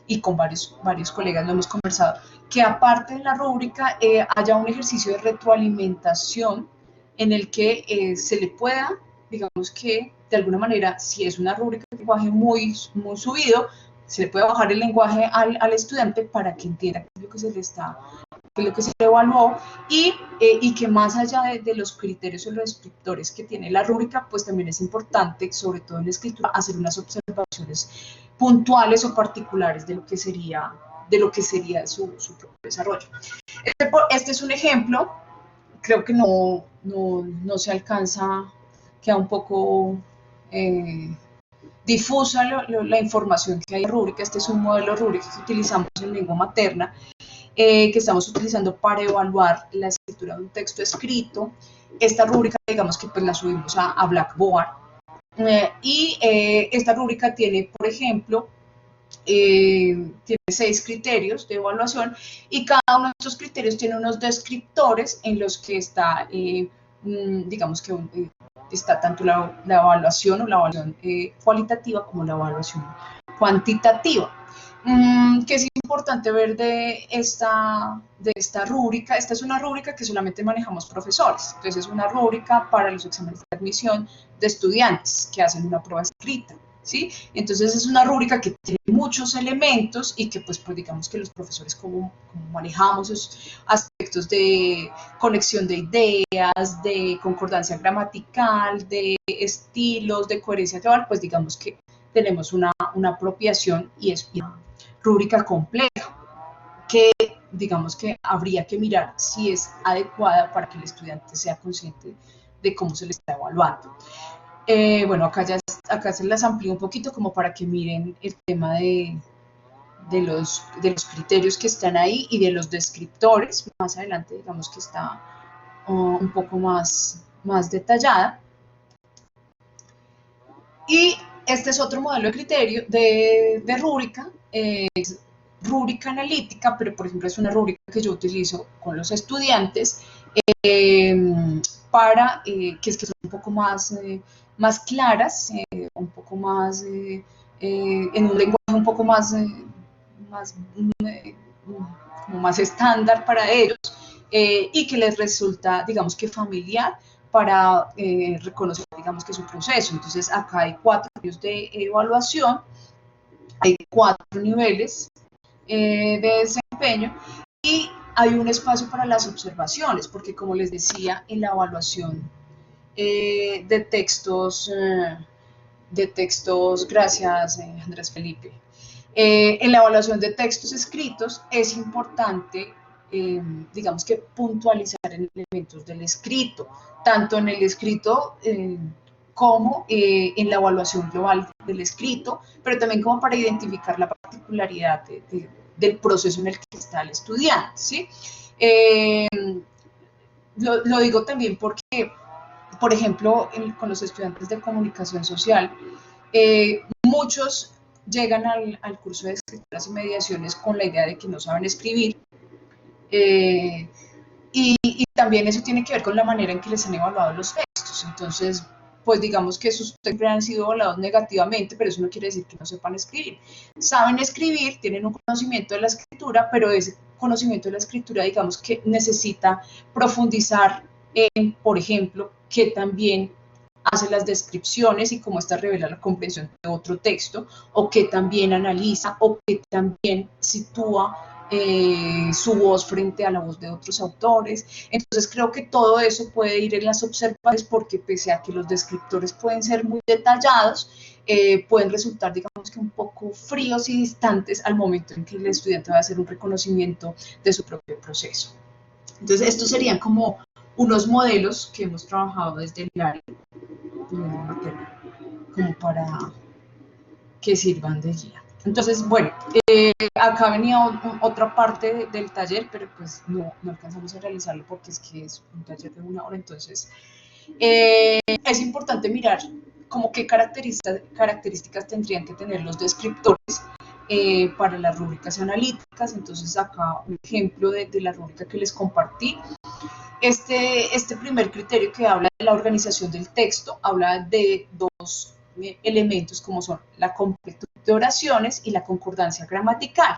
S2: y con varios colegas lo hemos conversado, que aparte de la rúbrica haya un ejercicio de retroalimentación en el que se le pueda, digamos que de alguna manera, si es una rúbrica de lenguaje muy subido, se le puede bajar el lenguaje al estudiante para que entienda qué es lo que se le está, qué es lo que se le evaluó, y que más allá de los criterios o los descriptores que tiene la rúbrica, pues también es importante, sobre todo en la escritura, hacer unas observaciones puntuales o particulares de lo que sería su propio desarrollo. Este es un ejemplo, creo que no se alcanza, queda un poco difusa la información que hay en rúbrica. Este es un modelo rúbrica que utilizamos en lengua materna, que estamos utilizando para evaluar la escritura de un texto escrito. Esta rúbrica, digamos que pues la subimos a Blackboard, y esta rúbrica tiene, por ejemplo, tiene 6 criterios de evaluación, y cada uno de estos criterios tiene unos descriptores en los que está, digamos que está tanto la evaluación o la evaluación cualitativa como la evaluación cuantitativa. Que es importante ver de esta rúbrica. Esta es una rúbrica que solamente manejamos profesores, entonces es una rúbrica para los exámenes de admisión de estudiantes que hacen una prueba escrita, ¿sí? Entonces es una rúbrica que tiene muchos elementos y que pues digamos que los profesores como manejamos esos aspectos de conexión de ideas, de concordancia gramatical, de estilos, de coherencia teórica, pues digamos que tenemos una apropiación y es una rúbrica compleja que digamos que habría que mirar si es adecuada para que el estudiante sea consciente de cómo se le está evaluando. Bueno, acá se las amplío un poquito como para que miren el tema de los criterios que están ahí y de los descriptores. Más adelante digamos que está un poco más detallada. Y este es otro modelo de criterio de rúbrica, es rúbrica analítica, pero por ejemplo es una rúbrica que yo utilizo con los estudiantes para que son un poco más, más claras, un poco más, en un lenguaje un poco más, como más estándar para ellos, y que les resulta, digamos que familiar para reconocer, digamos que su proceso. Entonces acá hay 4 años de evaluación, hay 4 niveles de desempeño y hay un espacio para las observaciones, porque como les decía, en la evaluación de textos, gracias Andrés Felipe, en la evaluación de textos escritos es importante, digamos que puntualizar en elementos del escrito, tanto en el escrito como en la evaluación global del escrito, pero también como para identificar la particularidad del proceso en el que está el estudiante, ¿sí? Lo digo también porque, por ejemplo, con los estudiantes de comunicación social, muchos llegan al curso de escrituras y mediaciones con la idea de que no saben escribir, y también eso tiene que ver con la manera en que les han evaluado los textos. Entonces, pues digamos que sus textos han sido evaluados negativamente, pero eso no quiere decir que no sepan escribir. Saben escribir, tienen un conocimiento de la escritura, pero ese conocimiento de la escritura, digamos que necesita profundizar en, por ejemplo, que también hace las descripciones y cómo esta revela la comprensión de otro texto, o que también analiza, o que también sitúa su voz frente a la voz de otros autores. Entonces creo que todo eso puede ir en las observaciones, porque pese a que los descriptores pueden ser muy detallados, pueden resultar, digamos que un poco fríos y distantes al momento en que el estudiante va a hacer un reconocimiento de su propio proceso. Entonces estos serían como unos modelos que hemos trabajado desde el área, como para que sirvan de guía. Entonces, bueno, acá venía otra parte del taller, pero pues no alcanzamos a realizarlo porque es que es un taller de 1 hora. Entonces, es importante mirar como qué características tendrían que tener los descriptores para las rúbricas analíticas. Entonces, acá un ejemplo de la rúbrica que les compartí. Este primer criterio, que habla de la organización del texto, habla de 2 elementos, como son la completud de oraciones y la concordancia gramatical.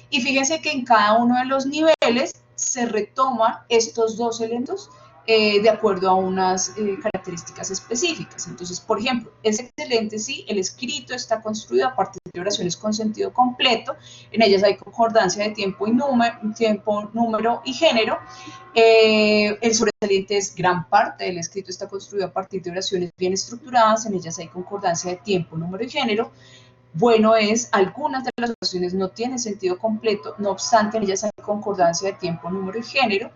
S2: Y fíjense que en cada uno de los niveles se retoman estos 2 elementos de acuerdo a unas características específicas. Entonces, por ejemplo, es excelente si el escrito está construido a partir de oraciones con sentido completo, en ellas hay concordancia de tiempo, número y género. El sobresaliente es gran parte del escrito está construido a partir de oraciones bien estructuradas, en ellas hay concordancia de tiempo, número y género. Bueno es, algunas de las oraciones no tienen sentido completo, no obstante en ellas hay concordancia de tiempo, número y género.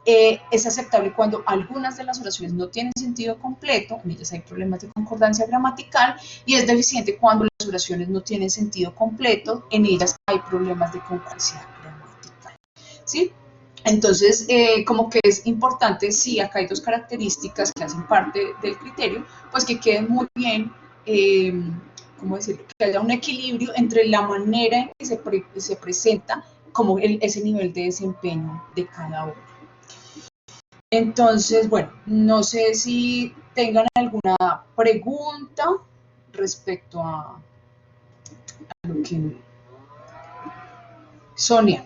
S2: Es aceptable cuando algunas de las oraciones no tienen sentido completo, en ellas hay problemas de concordancia gramatical, y es deficiente cuando las oraciones no tienen sentido completo, en ellas hay problemas de concordancia gramatical, ¿sí? Entonces, como que es importante, sí, acá hay 2 características que hacen parte del criterio, pues que queden muy bien, ¿cómo decirlo? Que haya un equilibrio entre la manera en que se presenta como ese nivel de desempeño de cada uno. Entonces, bueno, no sé si tengan alguna pregunta respecto a lo que... Sonia.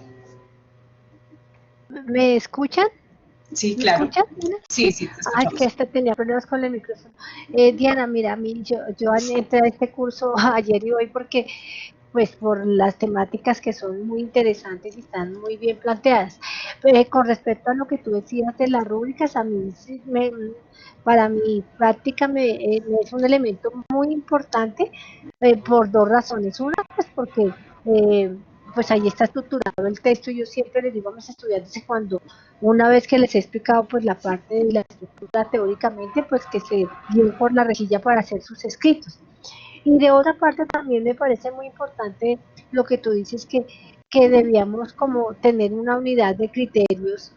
S10: ¿Me escuchan?
S2: Sí,
S10: ¿Me
S2: claro.
S10: escuchan, Diana?
S2: Sí, te
S10: Ay,
S2: escuchamos.
S10: que hasta tenía problemas con el micrófono. Diana, mira, yo entré a este curso ayer y hoy porque, pues, por las temáticas que son muy interesantes y están muy bien planteadas. Con respecto a lo que tú decías de las rúbricas, a mí, para mi práctica me es un elemento muy importante por 2 razones. Una, pues, porque pues ahí está estructurado el texto. Yo siempre les digo a mis estudiantes que cuando una vez que les he explicado pues la parte de la estructura teóricamente, pues que se guíen por la rejilla para hacer sus escritos. Y de otra parte también me parece muy importante lo que tú dices, que debíamos como tener una unidad de criterios,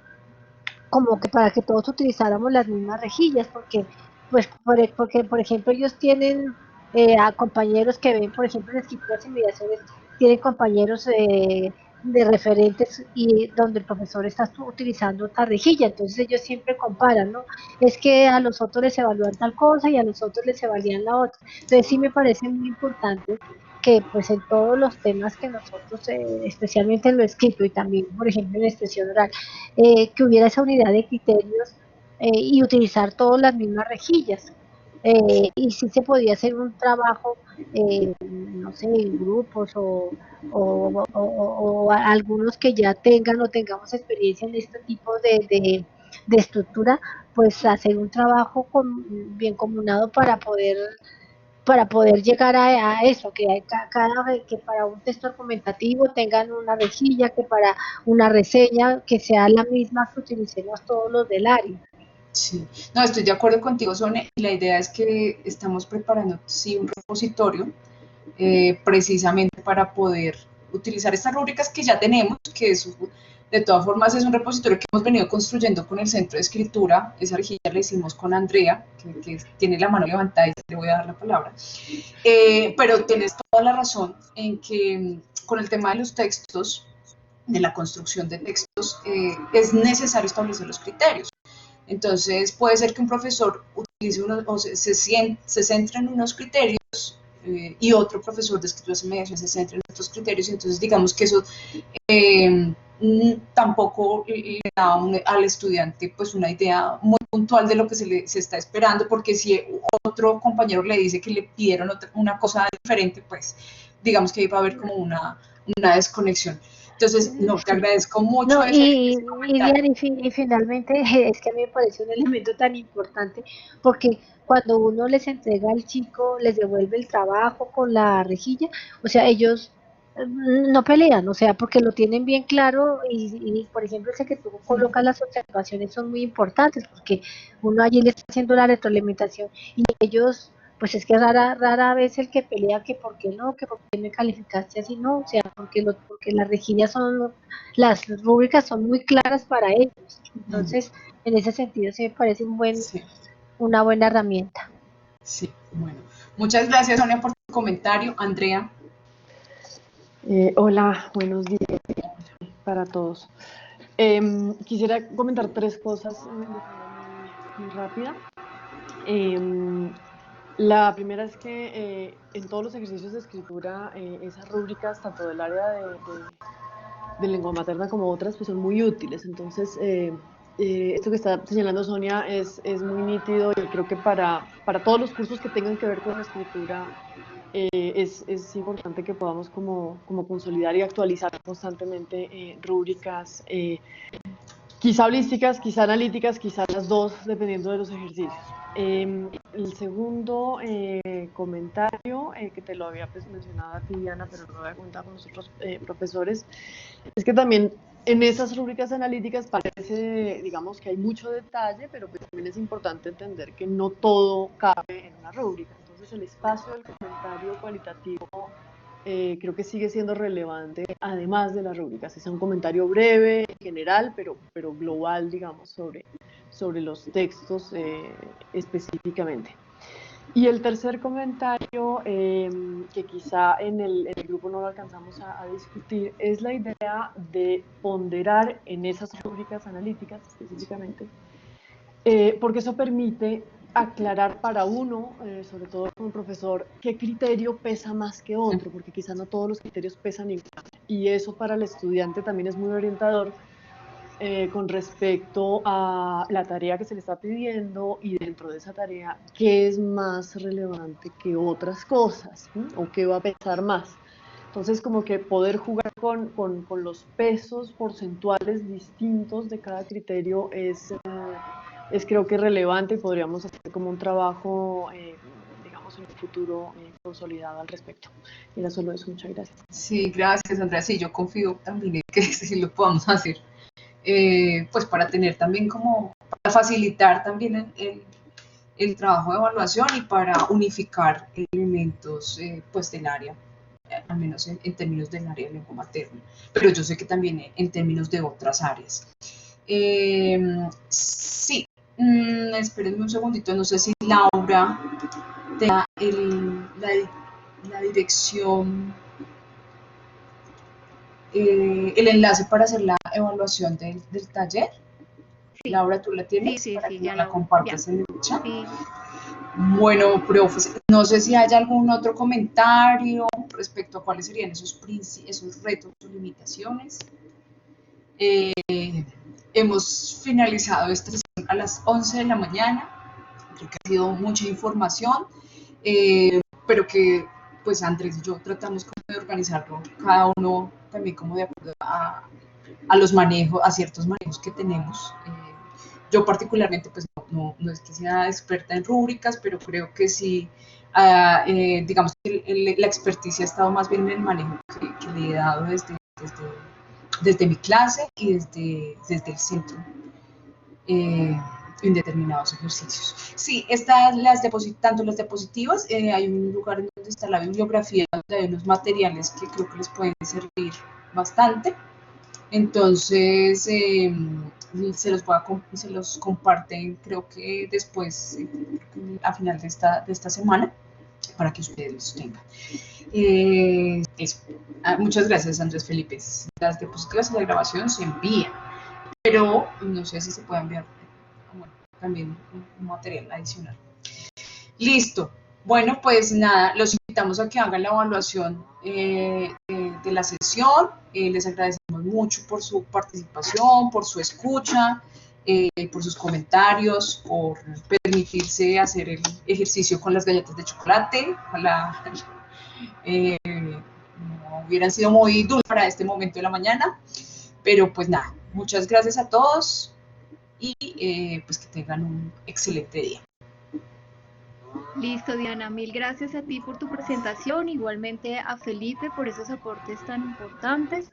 S10: como que para que todos utilizáramos las mismas rejillas, porque pues porque por ejemplo ellos tienen a compañeros que ven, por ejemplo, en escrituras y mediaciones, tienen compañeros de referentes y donde el profesor está utilizando otra rejilla, entonces ellos siempre comparan, ¿no? Es que a los otros les evalúan tal cosa y a los otros les evalúan la otra. Entonces sí me parece muy importante que pues en todos los temas que nosotros, especialmente en lo escrito y también, por ejemplo, en la expresión oral, que hubiera esa unidad de criterios y utilizar todas las mismas rejillas. Y sí se podía hacer un trabajo, no sé, en grupos o algunos que ya tengan o tengamos experiencia en este tipo de estructura, pues hacer un trabajo bien comunado para poder llegar a eso, que para un texto argumentativo tengan una rejilla, que para una reseña que sea la misma que utilicemos todos los del área.
S2: Sí, no, estoy de acuerdo contigo, Sonia, y la idea es que estamos preparando, sí, un repositorio precisamente para poder utilizar estas rúbricas que ya tenemos, que es, de todas formas es un repositorio que hemos venido construyendo con el Centro de Escritura. Esa rejilla la hicimos con Andrea, que tiene la mano levantada y le voy a dar la palabra. Pero tienes toda la razón en que con el tema de los textos, de la construcción de textos, es necesario establecer los criterios. Entonces puede ser que un profesor utilice o se centre en unos criterios y otro profesor de escritura y mediación se centre en otros criterios, y entonces digamos que eso tampoco le da al estudiante pues una idea muy puntual de lo que se está esperando, porque si otro compañero le dice que le pidieron una cosa diferente, pues digamos que ahí va a haber como una desconexión. Entonces, no, te agradezco mucho ese comentario.
S10: Y finalmente es que a mí me parece un elemento tan importante porque cuando uno les entrega al chico, les devuelve el trabajo con la rejilla, o sea, ellos no pelean, o sea, porque lo tienen bien claro y por ejemplo, ese que tú colocas las observaciones son muy importantes porque uno allí le está haciendo la retroalimentación y ellos, pues es que rara vez el que pelea que por qué no, que por qué me calificaste así, no, o sea, porque las rejillas las rúbricas son muy claras para ellos. Entonces, en ese sentido, sí me parece una buena herramienta.
S2: Sí, bueno. Muchas gracias, Sonia, por tu comentario. Andrea.
S8: Hola, buenos días para todos. Quisiera comentar 3 cosas de forma muy rápida. La primera es que en todos los ejercicios de escritura, esas rúbricas, tanto del área de lengua materna como otras, pues son muy útiles. Entonces, esto que está señalando Sonia es muy nítido y creo que para todos los cursos que tengan que ver con la escritura es importante que podamos como consolidar y actualizar constantemente rúbricas, quizá holísticas, quizá analíticas, quizá las dos, dependiendo de los ejercicios. El segundo comentario, que te lo había mencionado a ti, Diana, pero no lo había comentado con los otros profesores, es que también en esas rúbricas analíticas parece, digamos, que hay mucho detalle, pero pues también es importante entender que no todo cabe en una rúbrica. Entonces el espacio del comentario cualitativo creo que sigue siendo relevante, además de las rúbricas. Es un comentario breve, general, pero global, digamos, sobre los textos específicamente. Y el tercer comentario, que quizá en el grupo no lo alcanzamos a discutir, es la idea de ponderar en esas rúbricas analíticas específicamente, porque eso permite aclarar para uno, sobre todo como profesor, qué criterio pesa más que otro, porque quizá no todos los criterios pesan igual. Y eso para el estudiante también es muy orientador con respecto a la tarea que se le está pidiendo y dentro de esa tarea, qué es más relevante que otras cosas, ¿sí? O qué va a pesar más. Entonces, como que poder jugar con los pesos porcentuales distintos de cada criterio es creo que relevante y podríamos hacer como un trabajo, digamos, en el futuro consolidado al respecto. Era solo eso, muchas gracias.
S2: Sí, gracias, Andrea. Sí, yo confío también en que sí lo podamos hacer. Pues para tener también para facilitar también el trabajo de evaluación y para unificar elementos pues del área, al menos en términos del área de lengua materna, pero yo sé que también en términos de otras áreas. Sí, espérenme un segundito, no sé si Laura tenga la dirección el enlace para hacer la evaluación del taller.
S1: Sí.
S2: Laura, ¿tú la tienes?
S1: Sí,
S2: Para
S1: sí,
S2: que
S1: ya
S2: la compartas en el chat.
S1: Sí.
S2: Bueno, profes, no sé si hay algún otro comentario respecto a cuáles serían esos retos o limitaciones. Hemos finalizado esta sesión a las 11 de la mañana. Creo que ha sido mucha información, pero que pues Andrés y yo tratamos como de organizarlo, cada uno también como de acuerdo a los manejos, a ciertos manejos que tenemos. Yo particularmente pues no es que sea experta en rúbricas, pero creo que sí, digamos que la experticia ha estado más bien en el manejo que le he dado desde mi clase y desde el centro. En determinados ejercicios. Sí, tanto las diapositivas, hay un lugar en donde está la bibliografía, donde hay unos materiales que creo que les pueden servir bastante. Entonces, se los comparten, creo que después, a final de esta semana, para que ustedes los tengan. Eso. Muchas gracias, Andrés Felipe. Las diapositivas y la grabación se envían, pero no sé si se puede enviar también un material adicional. Listo. Bueno, pues nada, los invitamos a que hagan la evaluación de la sesión. Les agradecemos mucho por su participación, por su escucha, por sus comentarios, por permitirse hacer el ejercicio con las galletas de chocolate. Ojalá no hubieran sido muy dulces para este momento de la mañana, pero pues nada, muchas gracias a todos y pues que tengan un excelente día.
S1: Listo, Diana, mil gracias a ti por tu presentación, igualmente a Felipe por esos aportes tan importantes.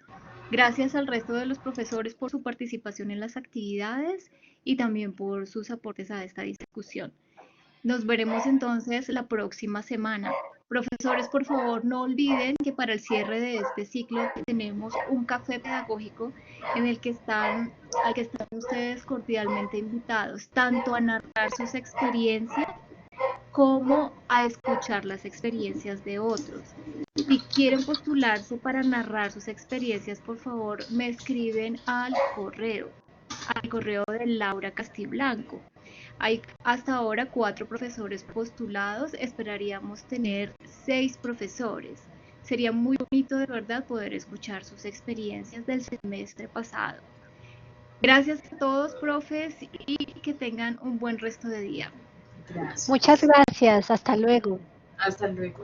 S1: Gracias al resto de los profesores por su participación en las actividades y también por sus aportes a esta discusión. Nos veremos entonces la próxima semana. Profesores, por favor, no olviden que para el cierre de este ciclo tenemos un café pedagógico en el que al que están ustedes cordialmente invitados, tanto a narrar sus experiencias como a escuchar las experiencias de otros. Si quieren postularse para narrar sus experiencias, por favor, me escriben al correo de Laura Castiblanco. Hay hasta ahora 4 profesores postulados, esperaríamos tener 6 profesores. Sería muy bonito de verdad poder escuchar sus experiencias del semestre pasado. Gracias a todos, profes, y que tengan un buen resto de día.
S2: Gracias.
S10: Muchas gracias. Hasta luego.
S2: Hasta luego.